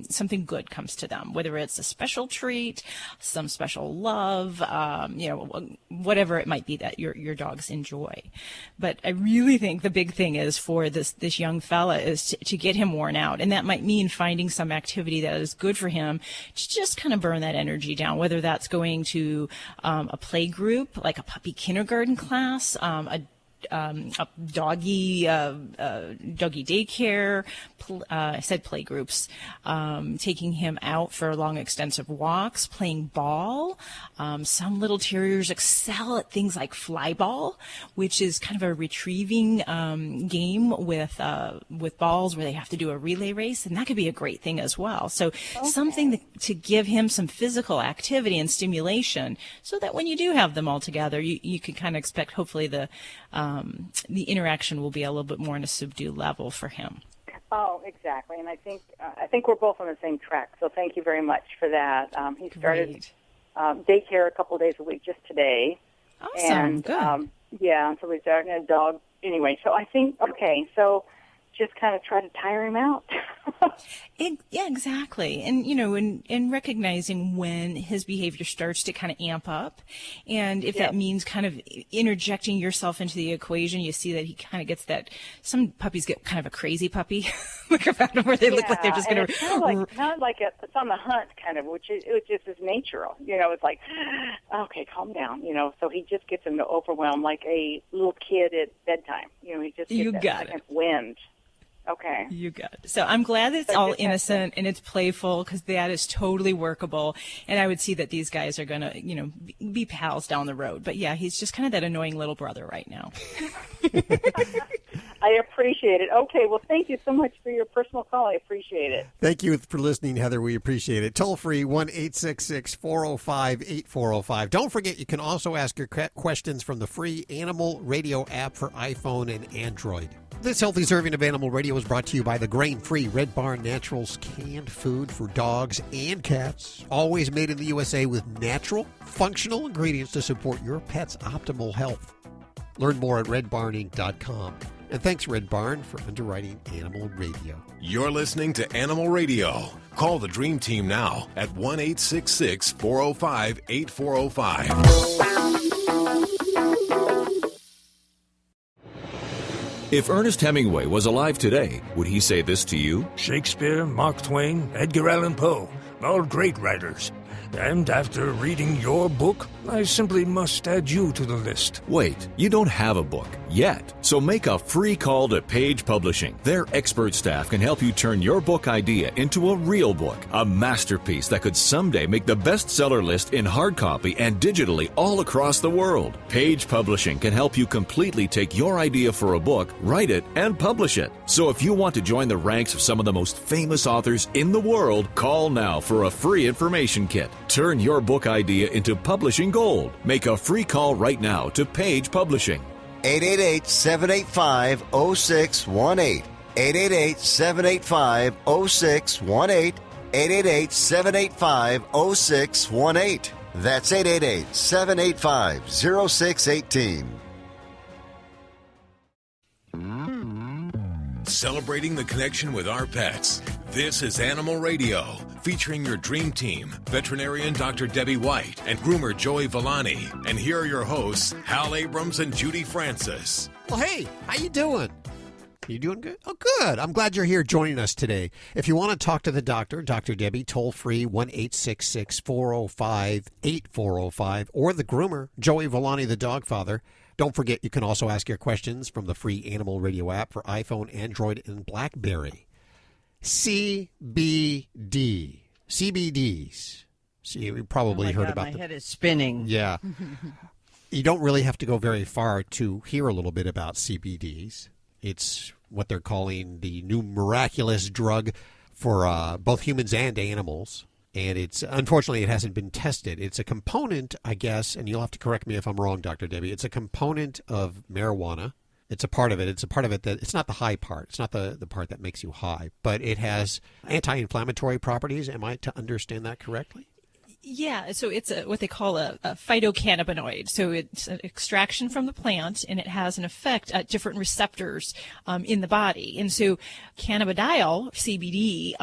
Speaker 7: something good comes to them, whether it's a special treat, some special love, whatever it might be that your dogs enjoy. But I really think the big thing is for this young fella is to get him worn out, and that might mean finding some activity that is good for him to just kind of burn that energy down, whether that's going to a play group, like a puppy kindergarten class, a doggy daycare. I said play groups. Taking him out for long, extensive walks, playing ball. Some little terriers excel at things like fly ball, which is kind of a retrieving game with balls where they have to do a relay race, and that could be a great thing as well. So something to give him some physical activity and stimulation, so that when you do have them all together, you can kind of expect hopefully the interaction will be a little bit more on a subdued level for him.
Speaker 20: Oh, exactly. And I think we're both on the same track. So thank you very much for that. He started daycare a couple of days a week just today.
Speaker 7: Awesome.
Speaker 20: And,
Speaker 7: good.
Speaker 20: So we started a dog. Anyway, so I think, so just kind of try to tire him out.
Speaker 7: Yeah, exactly. And, and recognizing when his behavior starts to kind of amp up. And if that means kind of interjecting yourself into the equation, you see that he kind of gets that. Some puppies get kind of a crazy puppy, like about where they look like they're just going to.
Speaker 20: Kind of like it's on the hunt, kind of, which is his nature. It's like, okay, calm down. So he just gets him to overwhelm like a little kid at bedtime. He just gets that second wind. Okay.
Speaker 7: You got it. So I'm glad that it's all innocent and it's playful, because that is totally workable. And I would see that these guys are going to, be pals down the road. But yeah, he's just kind of that annoying little brother right now.
Speaker 20: I appreciate it. Okay. Well, thank you so much for your personal call. I appreciate it.
Speaker 3: Thank you for listening, Heather. We appreciate it. Toll free 1-866-405-8405. Don't forget, you can also ask your questions from the free Animal Radio app for iPhone and Android. This healthy serving of Animal Radio is brought to you by the grain-free Red Barn Naturals canned food for dogs and cats. Always made in the USA with natural, functional ingredients to support your pet's optimal health. Learn more at redbarninc.com. And thanks, Red Barn, for underwriting Animal Radio.
Speaker 2: You're listening to Animal Radio. Call the Dream Team now at 1-866-405-8405.
Speaker 21: If Ernest Hemingway was alive today, would he say this to you?
Speaker 22: Shakespeare, Mark Twain, Edgar Allan Poe, all great writers.
Speaker 1: And after reading your book, I simply must add you to the list.
Speaker 21: Wait, you don't have a book yet. So make a free call to Page Publishing. Their expert staff can help you turn your book idea into a real book, a masterpiece that could someday make the bestseller list in hard copy and digitally all across the world. Page Publishing can help you completely take your idea for a book, write it, and publish it. So if you want to join the ranks of some of the most famous authors in the world, call now for a free information kit. Turn your book idea into publishing gold. Make a free call right now to Page Publishing.
Speaker 22: 888-785-0618. 888-785-0618. 888-785-0618. That's 888-785-0618.
Speaker 2: Celebrating the connection with our pets. This is Animal Radio, featuring your dream team, veterinarian Dr. Debbie White and groomer Joey Villani. And here are your hosts, Hal Abrams and Judy Francis.
Speaker 3: Well, hey, how you doing? You doing good? Oh, good. I'm glad you're here joining us today. If you want to talk to the doctor, Dr. Debbie, toll free 1-866-405-8405, or the groomer, Joey Villani, the Dogfather. Don't forget, you can also ask your questions from the free Animal Radio app for iPhone, Android, and BlackBerry. CBD. CBDs. See, you probably heard about
Speaker 5: my head is spinning.
Speaker 3: Yeah. You don't really have to go very far to hear a little bit about CBDs. It's what they're calling the new miraculous drug for both humans and animals. And it's unfortunately it hasn't been tested. It's a component, I guess, and you'll have to correct me if I'm wrong, Dr. Debbie. It's a component of marijuana. It's a part of it. It's a part of it that it's not the high part. It's not the part that makes you high, but it has anti-inflammatory properties. Am I to understand that correctly?
Speaker 7: Yeah, so it's what they call a phytocannabinoid. So it's an extraction from the plant, and it has an effect at different receptors in the body. And so cannabidiol, CBD,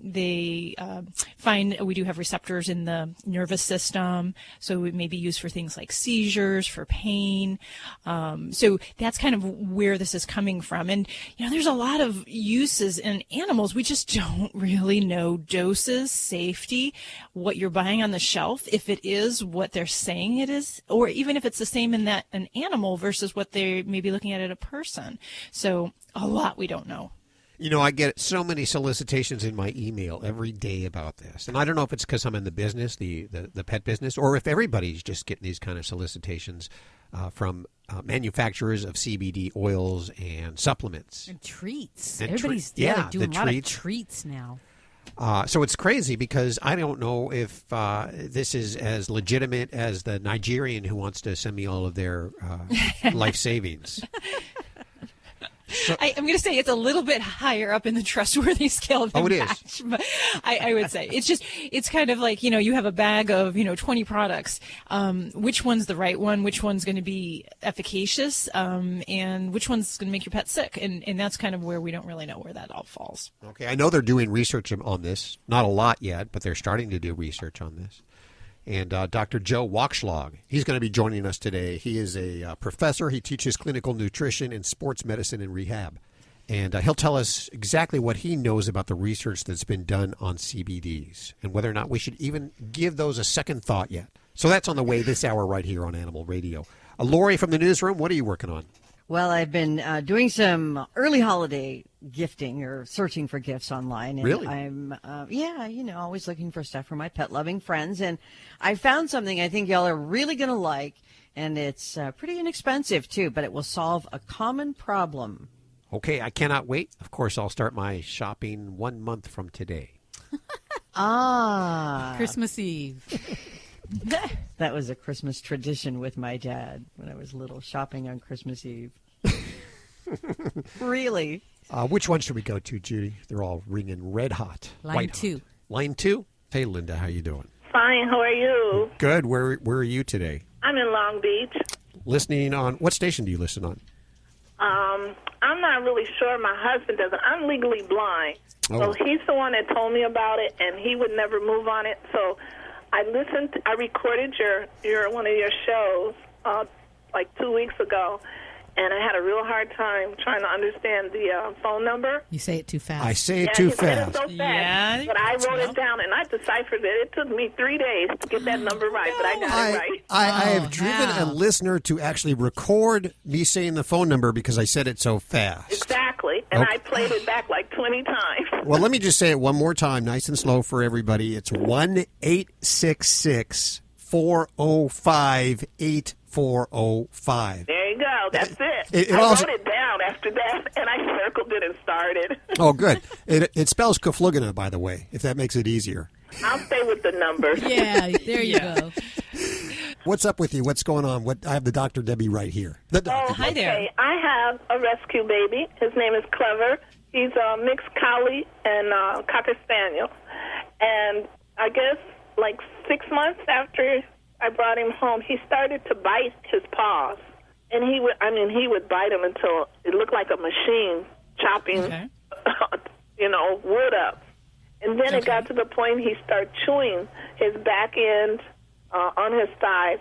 Speaker 7: they find we do have receptors in the nervous system. So it may be used for things like seizures, for pain. So that's kind of where this is coming from. And, there's a lot of uses in animals. We just don't really know doses, safety, what you're buying on the shelf, if it is what they're saying it is, or even if it's the same in that an animal versus what they may be looking at a person. So a lot we don't know.
Speaker 3: I get so many solicitations in my email every day about this. And I don't know if it's because I'm in the business, the pet business, or if everybody's just getting these kind of solicitations from manufacturers of CBD oils and supplements.
Speaker 4: And treats.
Speaker 3: And
Speaker 4: Everybody's doing a lot of treats now.
Speaker 3: So it's crazy because I don't know if this is as legitimate as the Nigerian who wants to send me all of their life savings. So,
Speaker 7: I'm going to say it's a little bit higher up in the trustworthy scale than
Speaker 3: it
Speaker 7: that,
Speaker 3: is.
Speaker 7: but I would say it's kind of like, you have a bag of, 20 products. Which one's the right one? Which one's going to be efficacious? And which one's going to make your pet sick? And that's kind of where we don't really know where that all falls.
Speaker 3: Okay. I know they're doing research on this. Not a lot yet, but they're starting to do research on this. And Dr. Joe Wakshlag, he's going to be joining us today. He is a professor. He teaches clinical nutrition and sports medicine and rehab. And he'll tell us exactly what he knows about the research that's been done on CBDs and whether or not we should even give those a second thought yet. So that's on the way this hour right here on Animal Radio. Lori from the newsroom, what are you working on?
Speaker 5: Well, I've been doing some early holiday gifting or searching for gifts online. And
Speaker 3: really?
Speaker 5: I'm, always looking for stuff for my pet-loving friends. And I found something I think y'all are really going to like. And it's pretty inexpensive, too, but it will solve a common problem.
Speaker 3: Okay, I cannot wait. Of course, I'll start my shopping 1 month from today.
Speaker 4: Christmas Eve.
Speaker 5: That was a Christmas tradition with my dad when I was little, shopping on Christmas Eve. Really?
Speaker 3: Which one should we go to, Judy? They're all ringing red hot.
Speaker 4: Line 2.
Speaker 3: Hot. Line 2? Hey, Linda, how you doing?
Speaker 23: Fine. How are you?
Speaker 3: Good. Where are you today?
Speaker 23: I'm in Long Beach.
Speaker 3: Listening on, what station do you listen on?
Speaker 23: I'm not really sure. My husband doesn't. I'm legally blind. So he's the one that told me about it, and he would never move on it. So I recorded your one of your shows like 2 weeks ago, and I had a real hard time trying to understand the phone number.
Speaker 4: You say it too fast.
Speaker 3: I say it too
Speaker 23: he said
Speaker 3: fast.
Speaker 23: it so fast.
Speaker 7: Yeah,
Speaker 23: but I wrote it down, and I deciphered it. It took me 3 days to get that number right, but I got it right.
Speaker 3: I have driven a listener to actually record me saying the phone number because I said it so fast.
Speaker 23: Exactly, and I played it back like 20 times.
Speaker 3: Well, let me just say it one more time, nice and slow for everybody. It's 1-866-405-8405.
Speaker 23: There you go. That's it.
Speaker 3: I
Speaker 23: wrote it down after that, and I circled it and started.
Speaker 3: Oh, good. It spells Kaflugana, by the way, if that makes it easier.
Speaker 23: I'll stay with the numbers.
Speaker 4: Yeah, there you go.
Speaker 3: What's up with you? What's going on? I have the Dr. Debbie right here.
Speaker 23: Hi there. I have a rescue baby. His name is Clever. He's a mixed collie and Cocker Spaniel. And I guess like 6 months after I brought him home, he started to bite his paws. And he would bite them until it looked like a machine chopping, wood up. And then it got to the point he started chewing his back end on his thighs.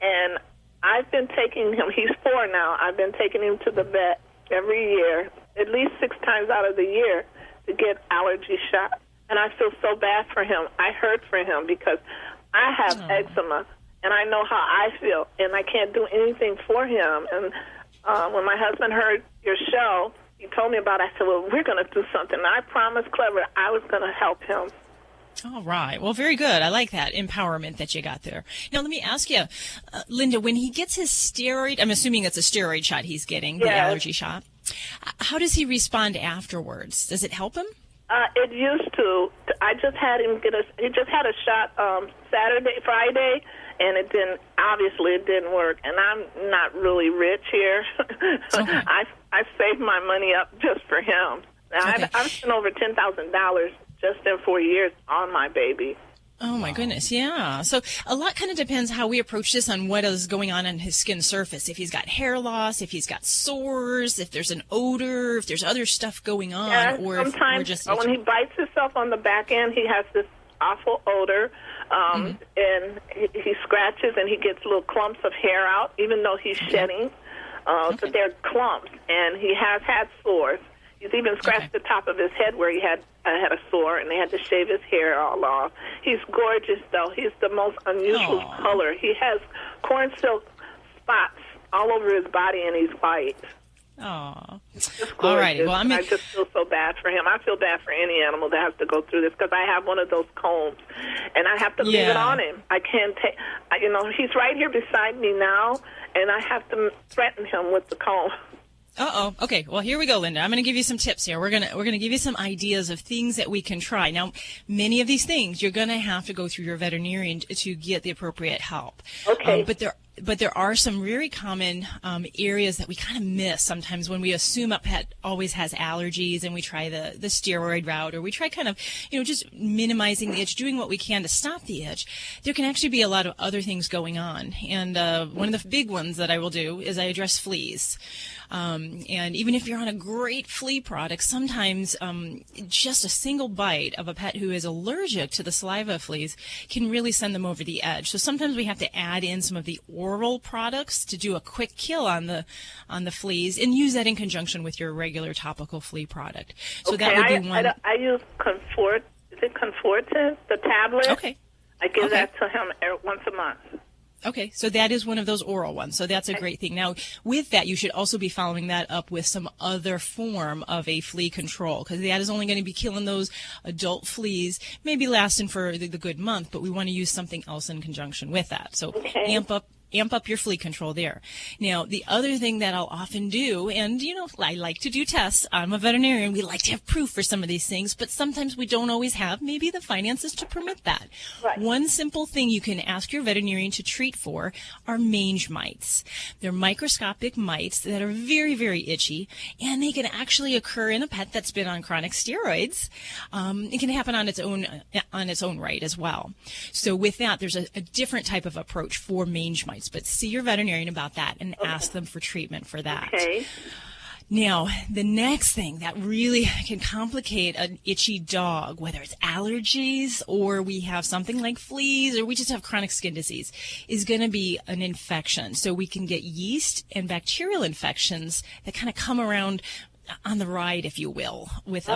Speaker 23: And I've been taking him, he's 4 now, I've been taking him to the vet every year, at least 6 times out of the year, to get allergy shots. And I feel so bad for him. I hurt for him because I have eczema, and I know how I feel, and I can't do anything for him. And when my husband heard your show, he told me about it. I said, well, we're going to do something. And I promised Clever I was going to help him.
Speaker 7: All right. Well, very good. I like that empowerment that you got there. Now, let me ask you, Linda, when he gets his steroid, I'm assuming it's a steroid shot he's getting, the allergy shot. How does he respond afterwards? Does it help him?
Speaker 23: It used to. I just had him he just had a shot Friday, and it didn't work. And I'm not really rich here. I saved my money up just for him. Now, I've spent over $10,000 just in 4 years on my baby.
Speaker 7: Oh, my goodness, yeah. So a lot kind of depends how we approach this on what is going on his skin surface. If he's got hair loss, if he's got sores, if there's an odor, if there's other stuff going on.
Speaker 23: Yeah,
Speaker 7: or
Speaker 23: sometimes
Speaker 7: if just
Speaker 23: when he bites himself on the back end, he has this awful odor, and he scratches and he gets little clumps of hair out, even though he's shedding. So they're clumps, and he has had sores. He's even scratched the top of his head where he had a sore, and they had to shave his hair all off. He's gorgeous, though. He's the most unusual color. He has corn silk spots all over his body, and he's white.
Speaker 7: Oh,
Speaker 23: all righty. Well, I just feel so bad for him. I feel bad for any animal that has to go through this because I have one of those combs, and I have to leave it on him. I can't take. He's right here beside me now, and I have to threaten him with the comb.
Speaker 7: Uh-oh. Okay. Well, here we go, Linda. I'm going to give you some tips here. We're going to give you some ideas of things that we can try. Now, many of these things you're going to have to go through your veterinarian to get the appropriate help.
Speaker 23: Okay.
Speaker 7: But there are some very common areas that we kind of miss sometimes when we assume a pet always has allergies and we try the steroid route, or we try kind of, just minimizing the itch, doing what we can to stop the itch. There can actually be a lot of other things going on. And one of the big ones that I will do is I address fleas. And even if you're on a great flea product, sometimes just a single bite of a pet who is allergic to the saliva fleas can really send them over the edge. So sometimes we have to add in some of the oral products to do a quick kill on the fleas, and use that in conjunction with your regular topical flea product. So that would be one.
Speaker 23: I use Comfort. Is it Comfortin, the tablet?
Speaker 7: Okay.
Speaker 23: I give that to him once a month.
Speaker 7: Okay, so that is one of those oral ones. So that's a great thing. Now, with that, you should also be following that up with some other form of a flea control, because that is only going to be killing those adult fleas, maybe lasting for the good month, but we want to use something else in conjunction with that. So amp up your flea control there. Now, the other thing that I'll often do, and, I like to do tests. I'm a veterinarian. We like to have proof for some of these things, but sometimes we don't always have maybe the finances to permit that. Right. One simple thing you can ask your veterinarian to treat for are mange mites. They're microscopic mites that are very, very itchy, and they can actually occur in a pet that's been on chronic steroids. It can happen on its own right as well. So with that, there's a different type of approach for mange mites. But see your veterinarian about that and ask them for treatment for that.
Speaker 23: Okay.
Speaker 7: Now, the next thing that really can complicate an itchy dog, whether it's allergies or we have something like fleas or we just have chronic skin disease, is going to be an infection. So we can get yeast and bacterial infections that kind of come around on the ride, if you will, with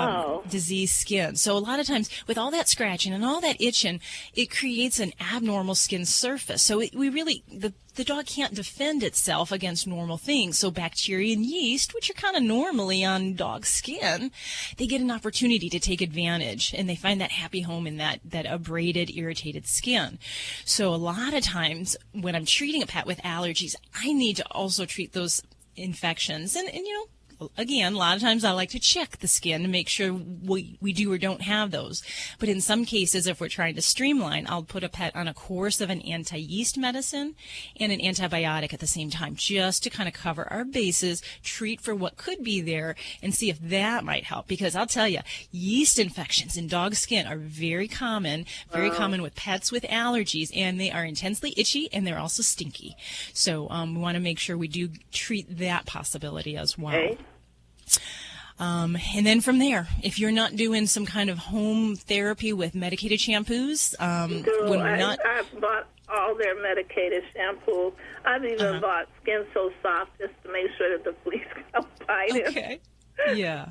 Speaker 7: diseased skin. So a lot of times with all that scratching and all that itching, it creates an abnormal skin surface. So the dog can't defend itself against normal things. So bacteria and yeast, which are kind of normally on dog skin, they get an opportunity to take advantage, and they find that happy home in that abraded, irritated skin. So a lot of times when I'm treating a pet with allergies, I need to also treat those infections. And again, a lot of times I like to check the skin to make sure we do or don't have those. But in some cases, if we're trying to streamline, I'll put a pet on a course of an anti-yeast medicine and an antibiotic at the same time, just to kind of cover our bases, treat for what could be there, and see if that might help. Because I'll tell you, yeast infections in dog skin are very common with pets with allergies, and they are intensely itchy, and they're also stinky. So we want to make sure we do treat that possibility as well. Okay. And then from there, if you're not doing some kind of home therapy with medicated shampoos,
Speaker 23: I've bought all their medicated shampoo. I've even bought Skin So Soft just to make sure that the fleas don't bite him.
Speaker 7: Okay. Yeah.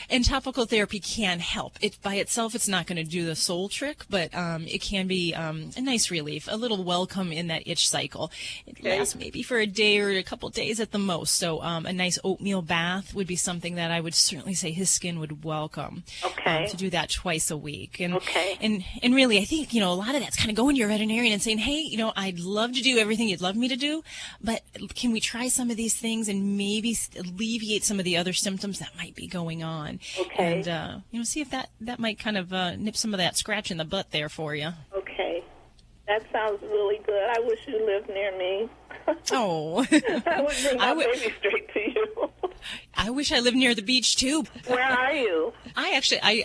Speaker 7: And topical therapy can help. It by itself, it's not going to do the soul trick, but it can be a nice relief, a little welcome in that itch cycle. It lasts maybe for a day or a couple days at the most. So a nice oatmeal bath would be something that I would certainly say his skin would welcome. To do that twice a week. And really, I think, a lot of that's kind of going to your veterinarian and saying, hey, I'd love to do everything you'd love me to do, but can we try some of these things and maybe alleviate some of the other symptoms that might be going on, and see if that might kind of nip some of that scratch in the butt there for you.
Speaker 23: Okay, that sounds really good. I wish you lived near me.
Speaker 7: Oh,
Speaker 23: I would bring my baby straight to you.
Speaker 7: I wish I lived near the beach too.
Speaker 23: Where are you?
Speaker 7: I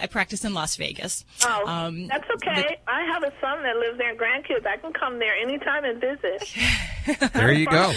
Speaker 7: practice in Las Vegas.
Speaker 23: Oh, that's okay. I have a son that lives there and grandkids. I can come there anytime and visit.
Speaker 3: There you go.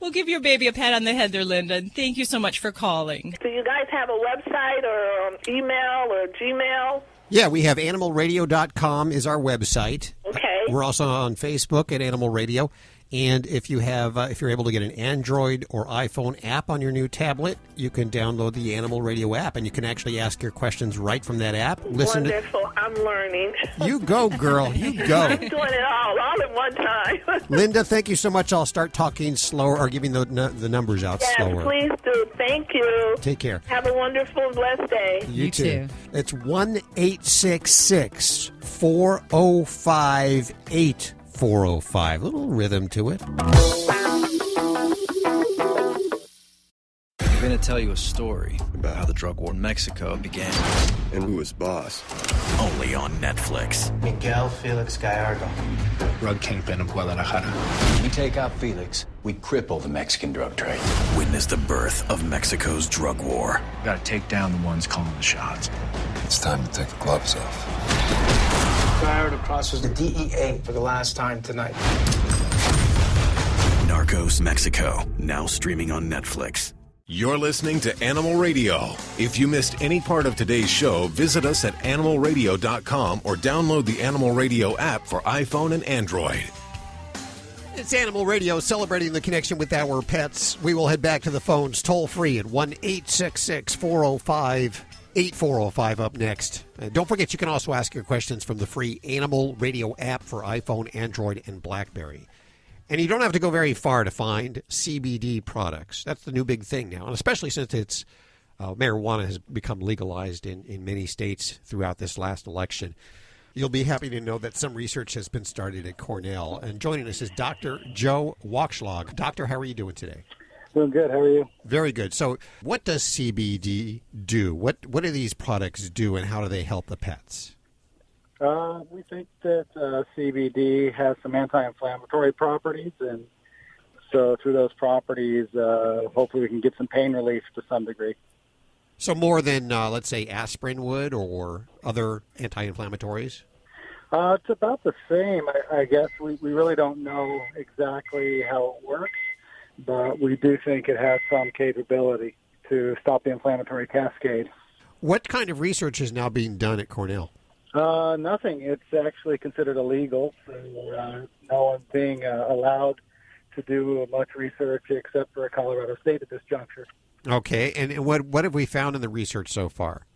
Speaker 7: We'll give your baby a pat on the head there, Linda, and thank you so much for calling.
Speaker 23: Do you guys have a website or email or Gmail?
Speaker 3: Yeah, we have animalradio.com is our website.
Speaker 23: Okay.
Speaker 3: We're also on Facebook at Animal Radio. And if you have, if you're able to get an Android or iPhone app on your new tablet, you can download the Animal Radio app, and you can actually ask your questions right from that app.
Speaker 23: Wonderful. I'm learning.
Speaker 3: You go, girl. You go.
Speaker 23: I'm doing it all at one time.
Speaker 3: Linda, thank you so much. I'll start talking slower or giving the numbers out slower.
Speaker 23: Yes, please do. Thank you.
Speaker 3: Take care.
Speaker 23: Have a wonderful, blessed day.
Speaker 3: You too. It's 1-866-405-8405. A little rhythm to it.
Speaker 6: I'm going to tell you a story about how the drug war in Mexico began.
Speaker 8: And who was boss.
Speaker 9: Only on Netflix.
Speaker 24: Miguel Felix Gallardo,
Speaker 9: drug kingpin of Guadalajara.
Speaker 24: We take out Felix, we cripple the Mexican drug trade.
Speaker 9: Witness the birth of Mexico's drug war.
Speaker 6: We got to take down the ones calling the shots.
Speaker 8: It's time to take the gloves off.
Speaker 24: Gallardo crosses the DEA for the last time tonight.
Speaker 9: Narcos Mexico, now streaming on Netflix.
Speaker 2: You're listening to Animal Radio. If you missed any part of today's show, visit us at animalradio.com or download the Animal Radio app for iPhone and Android.
Speaker 3: It's Animal Radio, celebrating the connection with our pets. We will head back to the phones toll free at 1-866-405-8405 up next. And don't forget, you can also ask your questions from the free Animal Radio app for iPhone, Android, and BlackBerry. And you don't have to go very far to find CBD products. That's the new big thing now, and especially since it's marijuana has become legalized in many states throughout this last election. You'll be happy to know that some research has been started at Cornell. And joining us is Dr. Joe Wakshlag. Doctor, how are you doing today?
Speaker 25: Doing good. How are you?
Speaker 3: Very good. So what does CBD do? What do these products do, and how do they help the pets?
Speaker 25: We think that CBD has some anti-inflammatory properties, and so through those properties, hopefully we can get some pain relief to some degree.
Speaker 3: So more than, let's say, aspirin would or other anti-inflammatories?
Speaker 25: It's about the same. I guess we really don't know exactly how it works, but we do think it has some capability to stop the inflammatory cascade.
Speaker 3: What kind of research is now being done at Cornell?
Speaker 25: Nothing. It's actually considered illegal, so no one's being allowed to do much research except for Colorado State at this juncture.
Speaker 3: Okay, and what have we found in the research so far?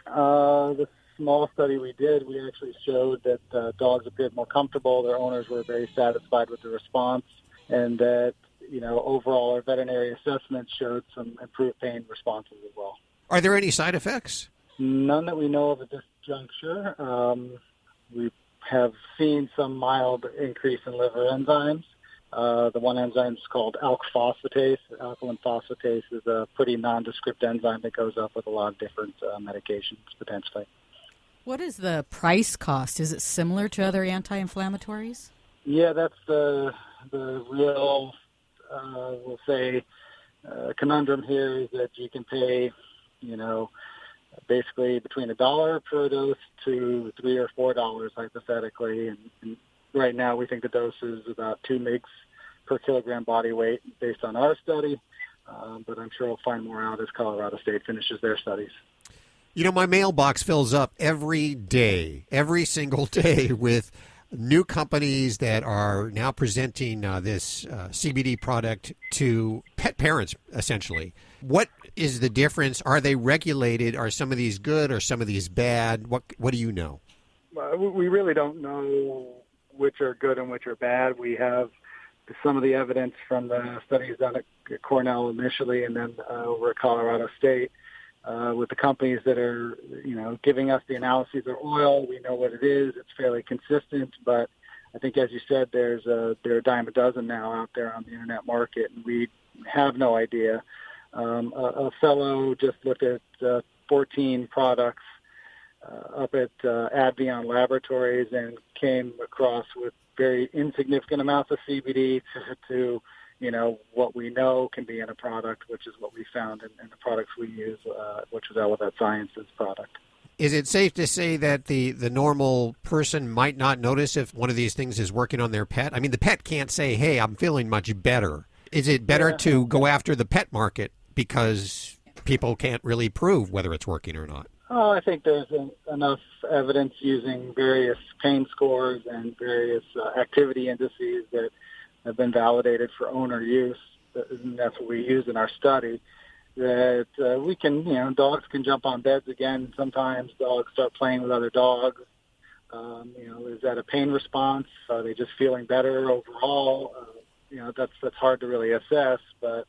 Speaker 25: The small study we did, we actually showed that dogs appeared more comfortable. Their owners were very satisfied with the response, and that overall our veterinary assessments showed some improved pain responses as well.
Speaker 3: Are there any side effects?
Speaker 25: None that we know of at this juncture. We have seen some mild increase in liver enzymes. The one enzyme is called alk-phosphatase. Alkaline phosphatase is a pretty nondescript enzyme that goes up with a lot of different medications, potentially.
Speaker 4: What is the price cost? Is it similar to other anti-inflammatories?
Speaker 25: Yeah, that's the real, we'll say, conundrum here is that you can pay, basically between $1 per dose to $3 or $4 hypothetically, and right now we think the dose is about 2 mg per kilogram body weight based on our study, but I'm sure we'll find more out as Colorado State finishes their studies.
Speaker 3: My mailbox fills up every day, every single day, with new companies that are now presenting this CBD product to pet parents, essentially. What is the difference? Are they regulated? Are some of these good? Are some of these bad? What do you know?
Speaker 25: We really don't know which are good and which are bad. We have some of the evidence from the studies done at Cornell initially and then over at Colorado State with the companies that are, giving us the analyses of oil. We know what it is. It's fairly consistent, but I think, as you said, there are a dime a dozen now out there on the internet market, and we have no idea. A fellow just looked at 14 products up at Advion Laboratories and came across with very insignificant amounts of CBD to what we know can be in a product, which is what we found in the products we use, which was Elevate Sciences product.
Speaker 3: Is it safe to say that the normal person might not notice if one of these things is working on their pet? I mean, the pet can't say, hey, I'm feeling much better. Is it better to go after the pet market because people can't really prove whether it's working or not?
Speaker 25: Oh, I think there's enough evidence using various pain scores and various activity indices that have been validated for owner use, and that's what we use in our study, that we can, dogs can jump on beds again. Sometimes dogs start playing with other dogs. Is that a pain response? Are they just feeling better overall? That's hard to really assess, but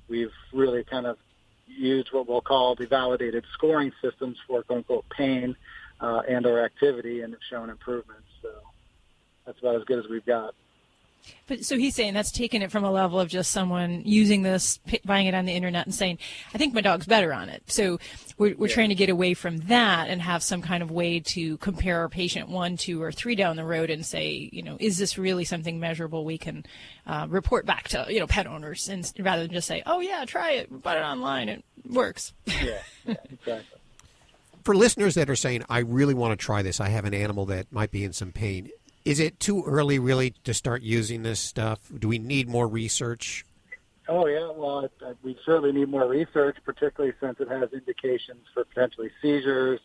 Speaker 25: we've really kind of used what we'll call the validated scoring systems for quote-unquote pain and or activity, and have shown improvements. So that's about as good as we've got.
Speaker 7: But so he's saying that's taking it from a level of just someone using this, buying it on the internet and saying, I think my dog's better on it. So we're trying to get away from that and have some kind of way to compare our patient 1, 2, or 3 down the road and say, is this really something measurable we can report back to, pet owners, and rather than just say, oh yeah, try it, we bought it online, it works.
Speaker 25: Yeah, exactly.
Speaker 3: For listeners that are saying, I really want to try this, I have an animal that might be in some pain, is it too early, really, to start using this stuff? Do we need more research?
Speaker 25: Oh, yeah. Well, we certainly need more research, particularly since it has indications for potentially seizures,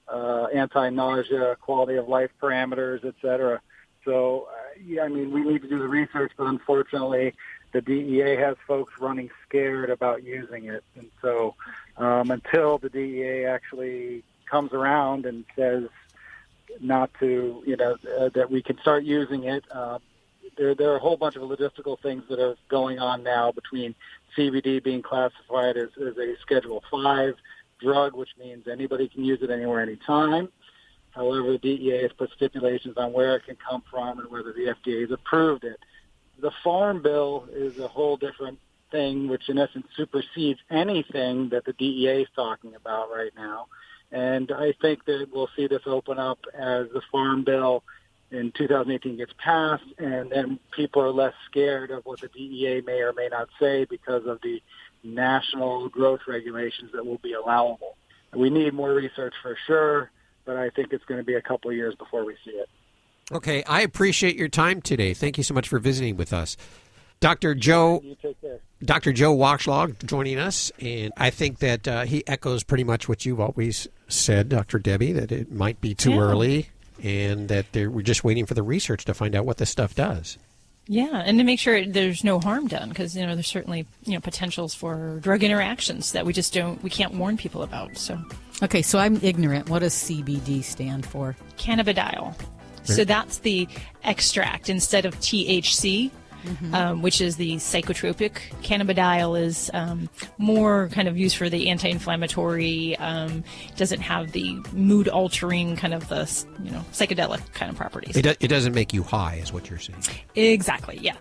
Speaker 25: anti-nausea, quality of life parameters, et cetera. So, we need to do the research, but unfortunately, the DEA has folks running scared about using it. And so until the DEA actually comes around and says, not to, that we can start using it. There are a whole bunch of logistical things that are going on now between CBD being classified as a Schedule 5 drug, which means anybody can use it anywhere, anytime. However, the DEA has put stipulations on where it can come from and whether the FDA has approved it. The Farm Bill is a whole different thing, which in essence supersedes anything that the DEA is talking about right now. And I think that we'll see this open up as the Farm Bill in 2018 gets passed, and then people are less scared of what the DEA may or may not say because of the national growth regulations that will be allowable. We need more research for sure, but I think it's going to be a couple of years before we see it.
Speaker 3: Okay, I appreciate your time today. Thank you so much for visiting with us. Dr. Joe.
Speaker 25: You take care.
Speaker 3: Dr. Joe Wakshlag joining us, and I think that he echoes pretty much what you've always said, Dr. Debbie, that it might be too early, and that we're just waiting for the research to find out what this stuff does.
Speaker 7: Yeah, and to make sure there's no harm done, because there's certainly potentials for drug interactions that we can't warn people about. So,
Speaker 4: okay, so I'm ignorant. What does CBD stand for?
Speaker 7: Cannabidiol. So that's the extract instead of THC, which is the psychotropic. Cannabidiol is more kind of used for the anti-inflammatory. Doesn't have the mood-altering kind of the psychedelic kind of properties.
Speaker 3: It doesn't make you high, is what you're saying.
Speaker 7: Exactly. Yeah.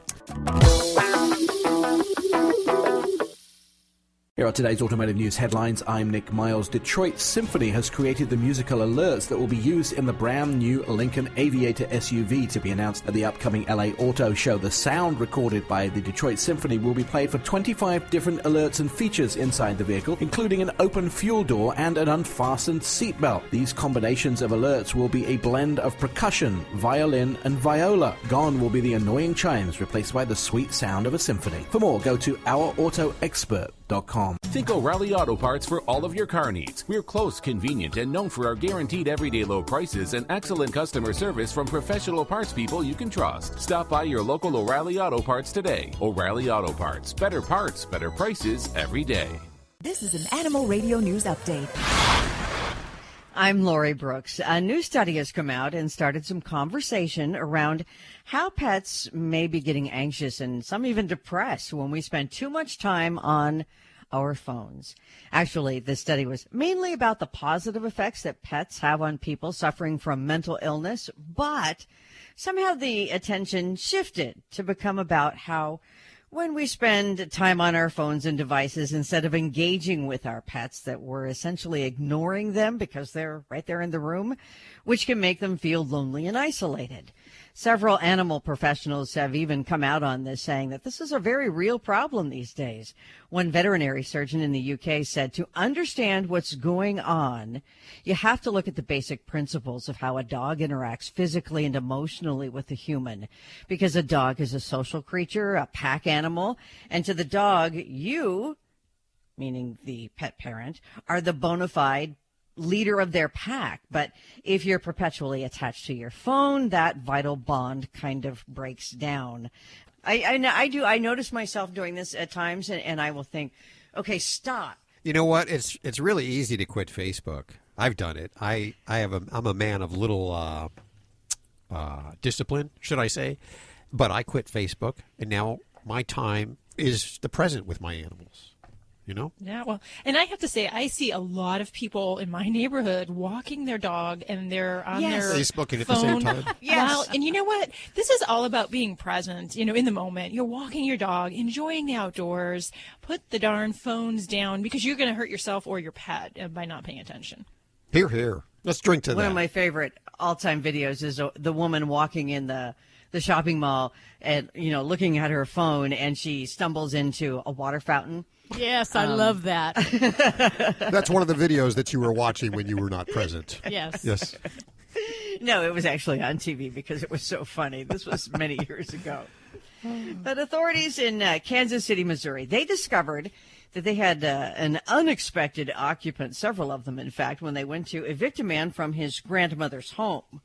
Speaker 18: Here are today's automotive news headlines. I'm Nick Miles. Detroit Symphony has created the musical alerts that will be used in the brand new Lincoln Aviator SUV to be announced at the upcoming LA Auto Show. The sound recorded by the Detroit Symphony will be played for 25 different alerts and features inside the vehicle, including an open fuel door and an unfastened seatbelt. These combinations of alerts will be a blend of percussion, violin, and viola. Gone will be the annoying chimes, replaced by the sweet sound of a symphony. For more, go to ourautoexpert.com.
Speaker 19: Think O'Reilly Auto Parts for all of your car needs. We're close, convenient, and known for our guaranteed everyday low prices and excellent customer service from professional parts people you can trust. Stop by your local O'Reilly Auto Parts today. O'Reilly Auto Parts. Better parts, better prices every day.
Speaker 10: This is an Animal Radio News Update.
Speaker 5: I'm Lori Brooks. A new study has come out and started some conversation around how pets may be getting anxious and some even depressed when we spend too much time on our phones. Actually, this study was mainly about the positive effects that pets have on people suffering from mental illness, but somehow the attention shifted to become about how when we spend time on our phones and devices, instead of engaging with our pets, that we're essentially ignoring them because they're right there in the room, which can make them feel lonely and isolated. Several animal professionals have even come out on this, saying that this is a very real problem these days. One veterinary surgeon in the UK said to understand what's going on, you have to look at the basic principles of how a dog interacts physically and emotionally with a human, because a dog is a social creature, a pack animal, and to the dog, you, meaning the pet parent, are the bona fide leader of their pack. But if you're perpetually attached to your phone, that vital bond kind of breaks down. I notice myself doing this at times, and I will think, okay, stop.
Speaker 3: You know what? It's really easy to quit Facebook. I've done it. I'm a man of little discipline, should I say? But I quit Facebook, and now my time is the present with my animals. You know?
Speaker 7: Yeah, well, and I have to say, I see a lot of people in my neighborhood walking their dog, and they're on their
Speaker 3: Facebooking
Speaker 7: phone.
Speaker 3: at the same time.
Speaker 7: Yes. Wow. And you know what? This is all about being present, in the moment. You're walking your dog, enjoying the outdoors. Put the darn phones down, because you're going to hurt yourself or your pet by not paying attention.
Speaker 3: Hear, hear. Let's drink to that.
Speaker 5: One of my favorite all-time videos is the woman walking in the shopping mall and, looking at her phone, and she stumbles into a water fountain.
Speaker 4: Yes, I love that.
Speaker 3: That's one of the videos that you were watching when you were not present.
Speaker 4: Yes.
Speaker 3: Yes.
Speaker 5: No, it was actually on TV because it was so funny. This was many years ago. But authorities in Kansas City, Missouri, they discovered that they had an unexpected occupant, several of them, in fact, when they went to evict a man from his grandmother's home.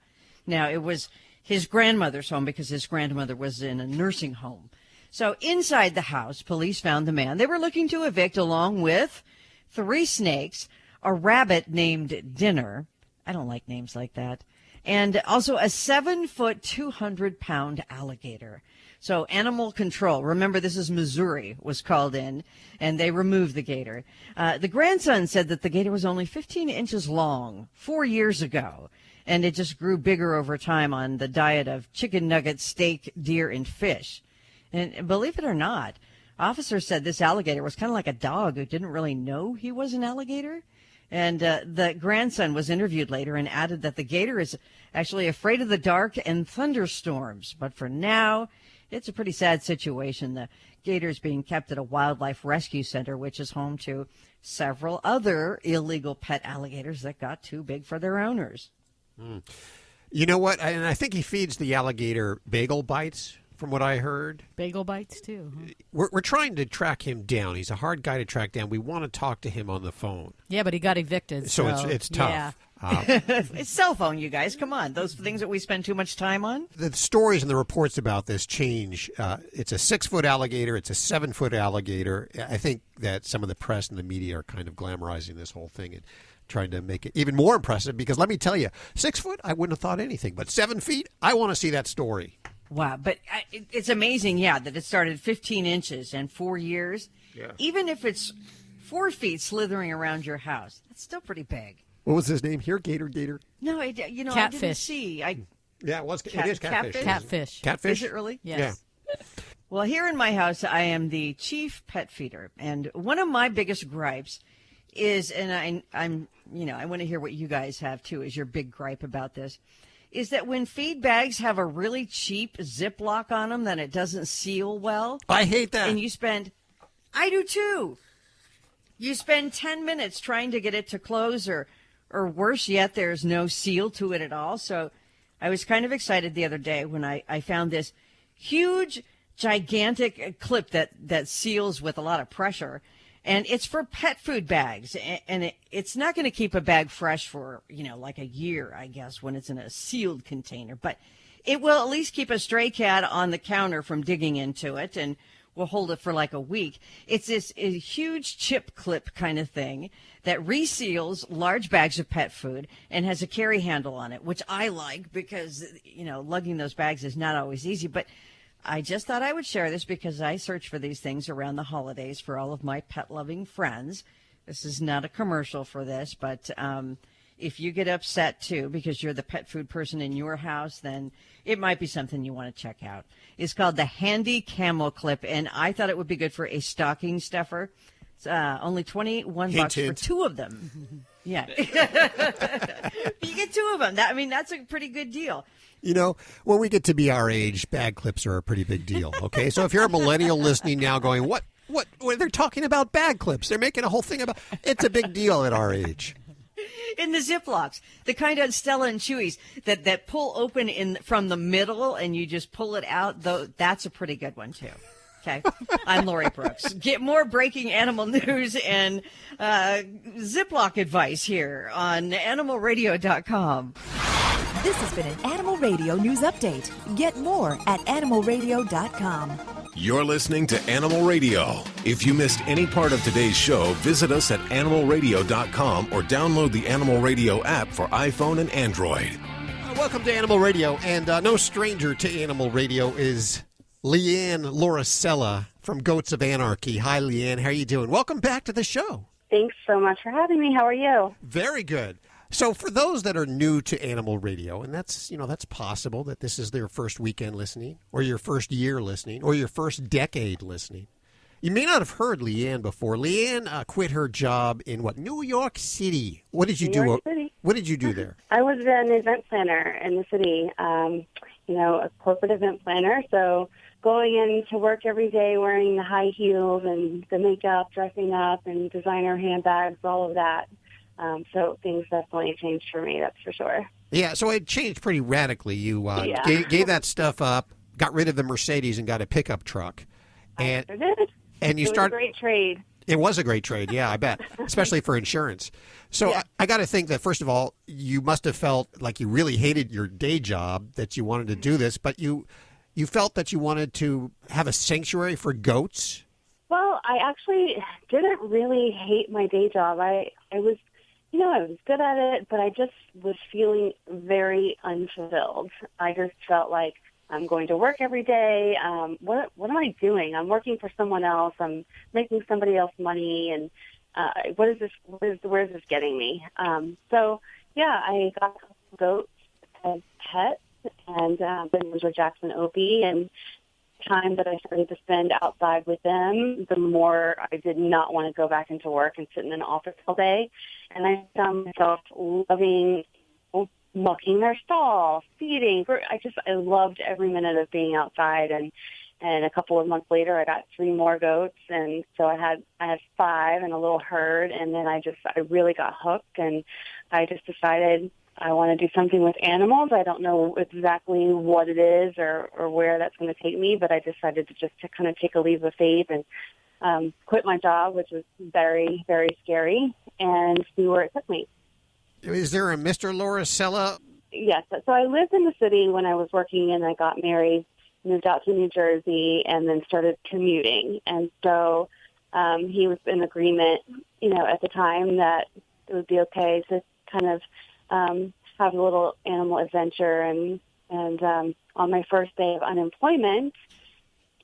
Speaker 5: Now, it was his grandmother's home because his grandmother was in a nursing home. So inside the house, police found the man they were looking to evict, along with 3 snakes, a rabbit named Dinner. I don't like names like that. And also a 7-foot, 200-pound alligator. So animal control, remember this is Missouri, was called in, and they removed the gator. The grandson said that the gator was only 15 inches long 4 years ago, and it just grew bigger over time on the diet of chicken nuggets, steak, deer, and fish. And believe it or not, officers said this alligator was kind of like a dog who didn't really know he was an alligator. And the grandson was interviewed later and added that the gator is actually afraid of the dark and thunderstorms. But for now, it's a pretty sad situation. The gator is being kept at a wildlife rescue center, which is home to several other illegal pet alligators that got too big for their owners.
Speaker 3: You know what? And I think he feeds the alligator bagel bites from what I heard.
Speaker 4: Bagel bites, too. Huh?
Speaker 3: We're trying to track him down. He's a hard guy to track down. We want to talk to him on the phone.
Speaker 4: Yeah, but he got evicted.
Speaker 3: So it's tough.
Speaker 4: Yeah.
Speaker 5: It's cell phone, you guys. Come on. Those things that we spend too much time on.
Speaker 3: The stories and the reports about this change. It's a 6-foot alligator. It's a 7-foot alligator. I think that some of the press and the media are kind of glamorizing this whole thing and trying to make it even more impressive because let me tell you, 6 foot, I wouldn't have thought anything. But 7 feet, I want to see that story.
Speaker 5: Wow. But it's amazing, that it started 15 inches in 4 years.
Speaker 3: Yeah.
Speaker 5: Even if it's 4 feet slithering around your house, that's still pretty big.
Speaker 3: What was his name here? Gator?
Speaker 5: No, I didn't
Speaker 4: Catfish.
Speaker 5: see.
Speaker 3: Yeah, it was. It is catfish.
Speaker 4: Catfish.
Speaker 3: Catfish?
Speaker 5: Is it really?
Speaker 4: Yes.
Speaker 3: Yeah.
Speaker 5: Well, here in my house, I am the chief pet feeder. And one of my biggest gripes is, and I'm I want to hear what you guys have, too, is your big gripe about this, is that when feed bags have a really cheap Ziploc on them, then it doesn't seal well.
Speaker 3: I hate that.
Speaker 5: And I do, too. You spend 10 minutes trying to get it to close or worse yet, there's no seal to it at all. So I was kind of excited the other day when I found this huge, gigantic clip that seals with a lot of pressure. And it's for pet food bags. And it's not going to keep a bag fresh for, like a year, I guess, when it's in a sealed container. But it will at least keep a stray cat on the counter from digging into it and will hold it for like a week. It's this huge chip clip kind of thing that reseals large bags of pet food and has a carry handle on it, which I like because, lugging those bags is not always easy. But I just thought I would share this because I search for these things around the holidays for all of my pet-loving friends. This is not a commercial for this, but if you get upset, too, because you're the pet food person in your house, then it might be something you want to check out. It's called the Handy Camel Clip, and I thought it would be good for a stocking stuffer. It's only $21 for 2 of them. Yeah. You get 2 of them. That's a pretty good deal.
Speaker 3: When we get to be our age, bag clips are a pretty big deal, okay? So if you're a millennial listening now going, what, they're talking about bag clips. They're making a whole thing about, it's a big deal at our age.
Speaker 5: In the Ziplocs, the kind of Stella and Chewy's that pull open from the middle and you just pull it out, though, that's a pretty good one, too. Okay, I'm Lori Brooks. Get more breaking animal news and Ziploc advice here on animalradio.com.
Speaker 10: This has been an Animal Radio News Update. Get more at animalradio.com.
Speaker 2: You're listening to Animal Radio. If you missed any part of today's show, visit us at animalradio.com or download the Animal Radio app for iPhone and Android.
Speaker 3: Welcome to Animal Radio, and no stranger to Animal Radio is Leanne Lauricella from Goats of Anarchy. Hi, Leanne. How are you doing? Welcome back to the show.
Speaker 11: Thanks so much for having me. How are you?
Speaker 3: Very good. So for those that are new to Animal Radio, and that's possible that this is their first weekend listening, or your first year listening, or your first decade listening, you may not have heard Leanne before. Leanne quit her job in New York City. What did you do?
Speaker 11: New York City.
Speaker 3: What did you do there?
Speaker 11: I was an event planner in the city, a corporate event planner. So going into work every day wearing the high heels and the makeup, dressing up, and designer handbags, all of that. So things definitely changed for me, that's for sure.
Speaker 3: Yeah, so it changed pretty radically. You gave that stuff up, got rid of the Mercedes, and got a pickup truck. And,
Speaker 11: I did.
Speaker 3: And you
Speaker 11: It was a great trade.
Speaker 3: It was a great trade, yeah, I bet, especially for insurance. So yeah. I got to think that, first of all, you must have felt like you really hated your day job, that you wanted to do this, but you felt that you wanted to have a sanctuary for goats?
Speaker 11: Well, I actually didn't really hate my day job. I was good at it, but I just was feeling very unfulfilled. I just felt like I'm going to work every day. What am I doing? I'm working for someone else. I'm making somebody else money, and where is this getting me? So I got goats as pets, and their names were Jackson Opie, and time that I started to spend outside with them, the more I did not want to go back into work and sit in an office all day. And I found myself loving mucking their stall, feeding. I loved every minute of being outside. And a couple of months later, I got 3 more goats. And so I had 5 and a little herd. And then I really got hooked. And I just decided I want to do something with animals. I don't know exactly what it is or where that's going to take me, but I decided to kind of take a leap of faith and quit my job, which was very, very scary, and see where it took me.
Speaker 3: Is there a Mr. Loricella?
Speaker 11: Yes. So I lived in the city when I was working, and I got married, moved out to New Jersey, and then started commuting. And so he was in agreement, at the time that it would be okay to kind of have a little animal adventure. And on my first day of unemployment,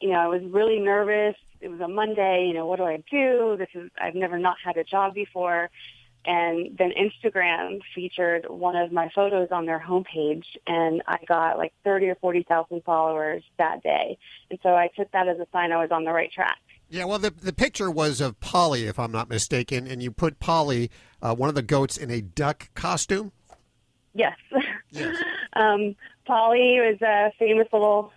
Speaker 11: I was really nervous. It was a Monday. What do I do? I've never not had a job before. And then Instagram featured one of my photos on their homepage, and I got like 30 or 40,000 followers that day. And so I took that as a sign I was on the right track.
Speaker 3: Yeah, well, the picture was of Polly, if I'm not mistaken, and you put Polly, one of the goats, in a duck costume?
Speaker 11: Yes. Polly was a famous little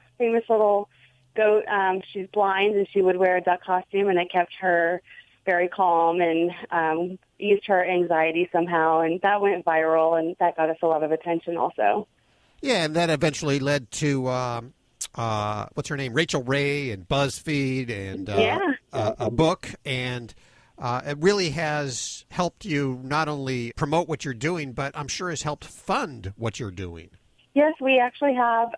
Speaker 11: goat. She's blind, and she would wear a duck costume, and it kept her very calm and eased her anxiety somehow, and that went viral, and that got us a lot of attention also.
Speaker 3: Yeah, and that eventually led to what's her name, Rachel Ray, and BuzzFeed, and a book, and it really has helped you not only promote what you're doing, but I'm sure has helped fund what you're doing.
Speaker 11: Yes, we actually have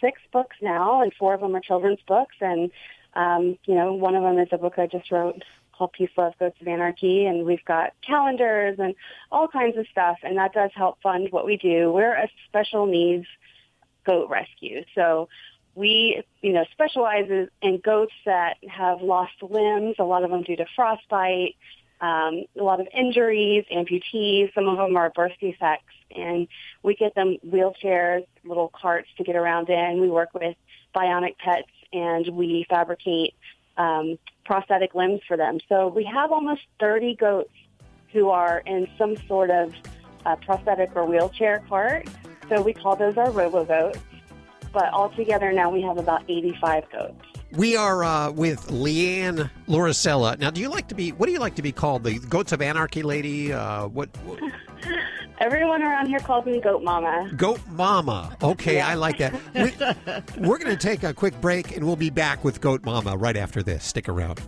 Speaker 11: 6 books now, and 4 of them are children's books, and one of them is a book I just wrote called Peace, Love, Goats of Anarchy, and we've got calendars and all kinds of stuff, and that does help fund what we do. We're a special needs goat rescue, so we, specialize in goats that have lost limbs, a lot of them due to frostbite, a lot of injuries, amputees, some of them are birth defects, and we get them wheelchairs, little carts to get around in. We work with bionic pets, and we fabricate prosthetic limbs for them. So we have almost 30 goats who are in some sort of prosthetic or wheelchair cart. So we call those our robo-goats. But altogether now we have about 85 goats.
Speaker 3: We are with Leanne Loricella. Now, what do you like to be called? The Goats of Anarchy lady? What?
Speaker 11: Everyone around here calls me Goat Mama.
Speaker 3: Goat Mama. Okay,
Speaker 11: Yeah.
Speaker 3: I like that. We're going to take a quick break, and we'll be back with Goat Mama right after this. Stick around.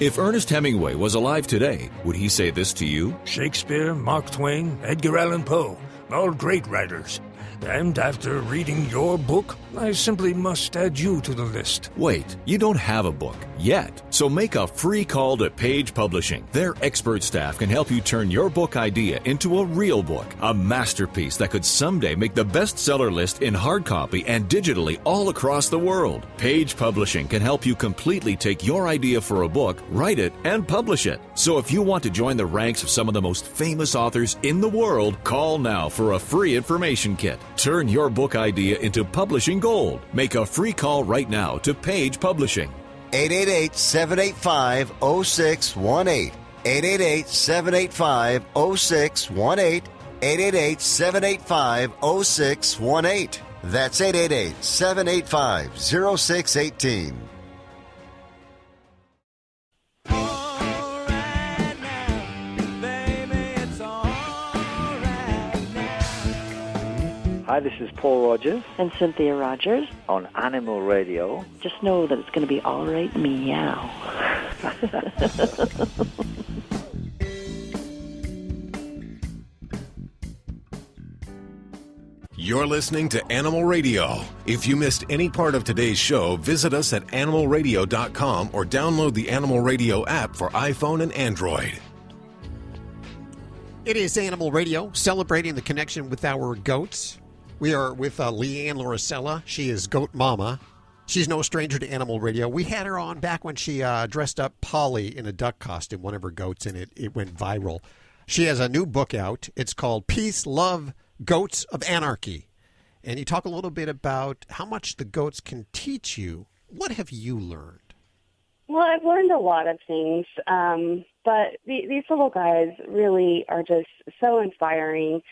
Speaker 21: If Ernest Hemingway was alive today, would he say this to you?
Speaker 1: Shakespeare, Mark Twain, Edgar Allan Poe, all great writers. And after reading your book, I simply must add you to the list.
Speaker 21: Wait, you don't have a book yet. So make a free call to Page Publishing. Their expert staff can help you turn your book idea into a real book, a masterpiece that could someday make the bestseller list in hard copy and digitally all across the world. Page Publishing can help you completely take your idea for a book, write it, and publish it. So if you want to join the ranks of some of the most famous authors in the world, call now for a free information kit. Turn your book idea into publishing gold. Make a free call right now to Page Publishing.
Speaker 22: 888-785-0618. 888-785-0618. 888-785-0618. That's 888-785-0618.
Speaker 12: Hi, this is Paul Rogers.
Speaker 13: And Cynthia Rogers.
Speaker 12: On Animal Radio.
Speaker 13: Just know that it's going to be all right, meow.
Speaker 2: You're listening to Animal Radio. If you missed any part of today's show, visit us at animalradio.com or download the Animal Radio app for iPhone and Android.
Speaker 3: It is Animal Radio, celebrating the connection with our goats. We are with Leanne Loricella. She is Goat Mama. She's no stranger to Animal Radio. We had her on back when she dressed up Polly in a duck costume, one of her goats, and it went viral. She has a new book out. It's called Peace, Love, Goats of Anarchy. And you talk a little bit about how much the goats can teach you. What have you learned?
Speaker 11: Well, I've learned a lot of things, but these little guys really are just so inspiring.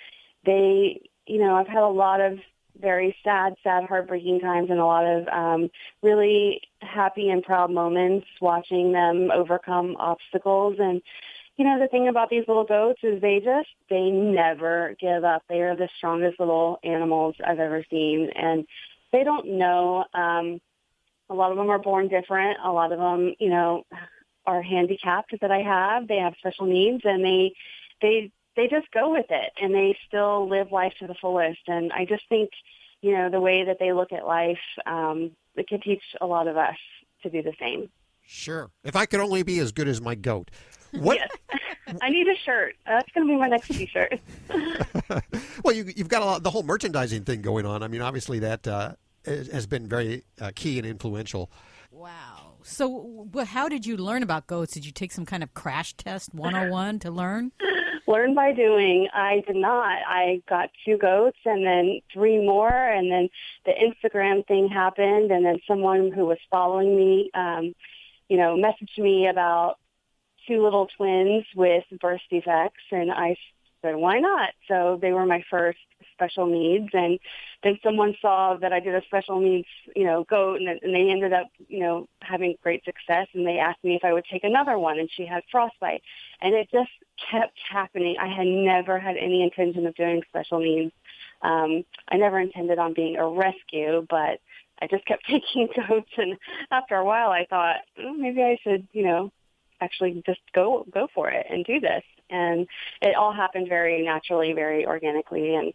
Speaker 11: I've had a lot of very sad, heartbreaking times and a lot of really happy and proud moments watching them overcome obstacles. And, the thing about these little goats is they never give up. They are the strongest little animals I've ever seen, and they don't know. A lot of them are born different. A lot of them, are handicapped that I have. They have special needs, and they just go with it, and they still live life to the fullest. And I just think, the way that they look at life, it can teach a lot of us to do the same.
Speaker 3: Sure. If I could only be as good as my goat. What?
Speaker 11: Yes. I need a shirt. That's going to be my next T-shirt.
Speaker 3: Well, you've got the whole merchandising thing going on. I mean, obviously that has been very key and influential.
Speaker 4: Wow. So how did you learn about goats? Did you take some kind of crash test 101 to learn?
Speaker 11: Learn by doing. I did not. I got 2 goats and then 3 more, and then the Instagram thing happened, and then someone who was following me, messaged me about 2 little twins with birth defects, and I said, why not? So they were my first special needs, and then someone saw that I did a special needs, goat, and they ended up, having great success, and they asked me if I would take another one, and she had frostbite, and it just kept happening. I had never had any intention of doing special needs. I never intended on being a rescue, but I just kept taking goats, and after a while I thought, maybe I should, actually just go for it and do this. And it all happened very naturally, very organically, and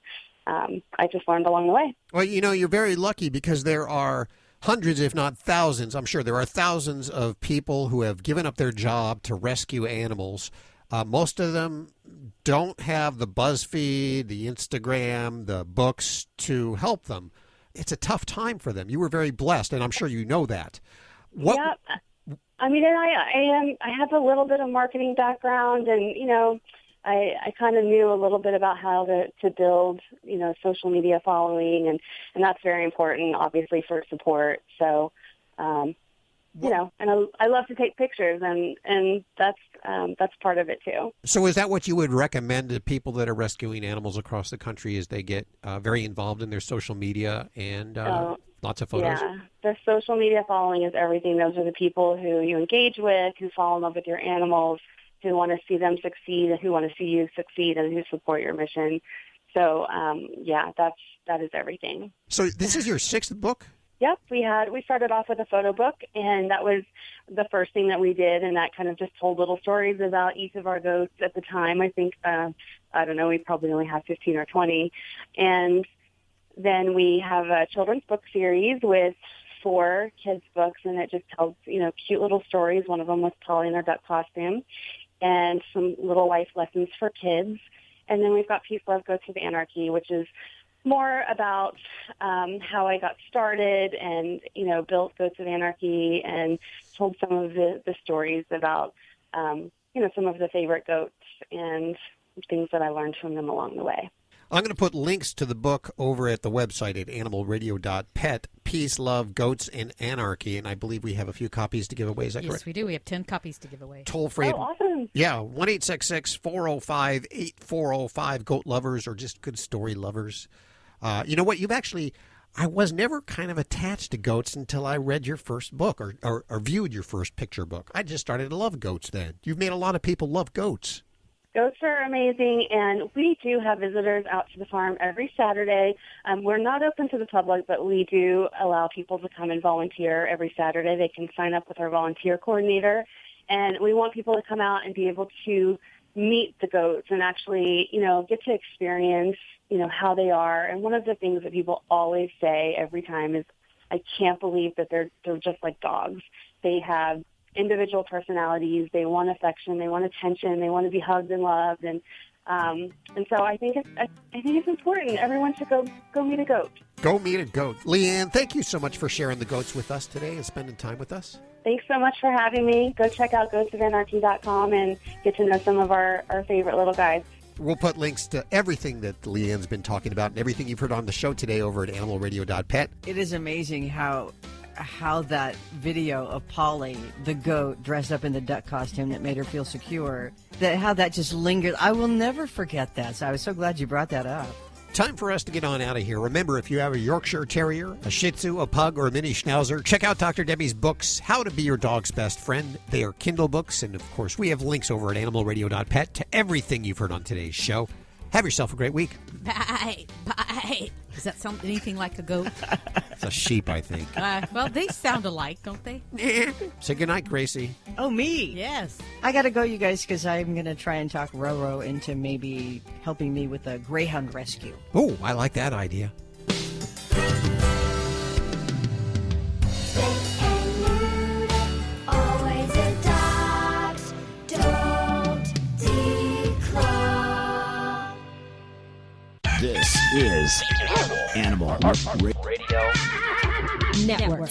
Speaker 11: I just learned along the way.
Speaker 3: Well, you're very lucky because there are hundreds, if not thousands, I'm sure there are thousands of people who have given up their job to rescue animals. Most of them don't have the BuzzFeed, the Instagram, the books to help them. It's a tough time for them. You were very blessed, and I'm sure you know that.
Speaker 11: Yeah. I mean, I have a little bit of marketing background, and I kind of knew a little bit about how to build social media following, and that's very important, obviously, for support. So, and I love to take pictures, and that's part of it too.
Speaker 3: So, is that what you would recommend to people that are rescuing animals across the country? Is they get very involved in their social media and lots of photos?
Speaker 11: Yeah, the social media following is everything. Those are the people who you engage with, who fall in love with your animals, who want to see them succeed, and who want to see you succeed, and who support your mission. So, that is everything.
Speaker 3: So this is your 6th book?
Speaker 11: Yep, we started off with a photo book, and that was the first thing that we did, and that kind of just told little stories about each of our goats at the time. I think, I don't know, we probably only had 15 or 20. And then we have a children's book series with 4 kids' books, and it just tells, cute little stories. One of them was Polly in her duck costume, and some little life lessons for kids. And then we've got Peace, Love, Goats of Anarchy, which is more about how I got started and, built Goats of Anarchy, and told some of the stories about, some of the favorite goats and things that I learned from them along the way.
Speaker 3: I'm going to put links to the book over at the website at animalradio.pet, Peace, Love, Goats, and Anarchy, and I believe we have a few copies to give away. Is that correct?
Speaker 4: Yes, we do. We have 10 copies to give away.
Speaker 3: Toll free.
Speaker 11: Oh, awesome.
Speaker 3: Yeah, 1-866-405-8405, goat lovers or just good story lovers. You know what? I was never kind of attached to goats until I read your first book or viewed your first picture book. I just started to love goats then. You've made a lot of people love goats.
Speaker 11: Goats are amazing, and we do have visitors out to the farm every Saturday. We're not open to the public, but we do allow people to come and volunteer every Saturday. They can sign up with our volunteer coordinator, and we want people to come out and be able to meet the goats and actually, get to experience, how they are. And one of the things that people always say every time is, I can't believe that they're just like dogs. They have individual personalities. They want affection. They want attention. They want to be hugged and loved. And so I think it's important. Everyone should go meet a goat.
Speaker 3: Go meet a goat. Leanne, thank you so much for sharing the goats with us today and spending time with us.
Speaker 11: Thanks so much for having me. Go check out goatsofanarchy.com and get to know some of our favorite little guys.
Speaker 3: We'll put links to everything that Leanne's been talking about and everything you've heard on the show today over at animalradio.pet.
Speaker 5: It is amazing how that video of Polly, the goat, dressed up in the duck costume that made her feel secure, how that just lingered. I will never forget that. So I was so glad you brought that up.
Speaker 3: time for us to get on out of here. Remember, if you have a Yorkshire Terrier, a Shih Tzu, a Pug, or a Mini Schnauzer, check out Dr. Debbie's books, How to Be Your Dog's Best Friend. They are Kindle books, and of course, we have links over at animalradio.pet to everything you've heard on today's show. Have yourself a great week.
Speaker 4: Bye. Bye. Does that sound anything like a goat?
Speaker 3: It's a sheep, I think.
Speaker 4: Well, they sound alike, don't they?
Speaker 3: Say goodnight, Gracie.
Speaker 5: Oh, me?
Speaker 4: Yes.
Speaker 5: I got to go, you guys, because I'm going to try and talk Roro into maybe helping me with a greyhound rescue.
Speaker 3: Oh, I like that idea.
Speaker 9: This is Animal Radio
Speaker 10: Network.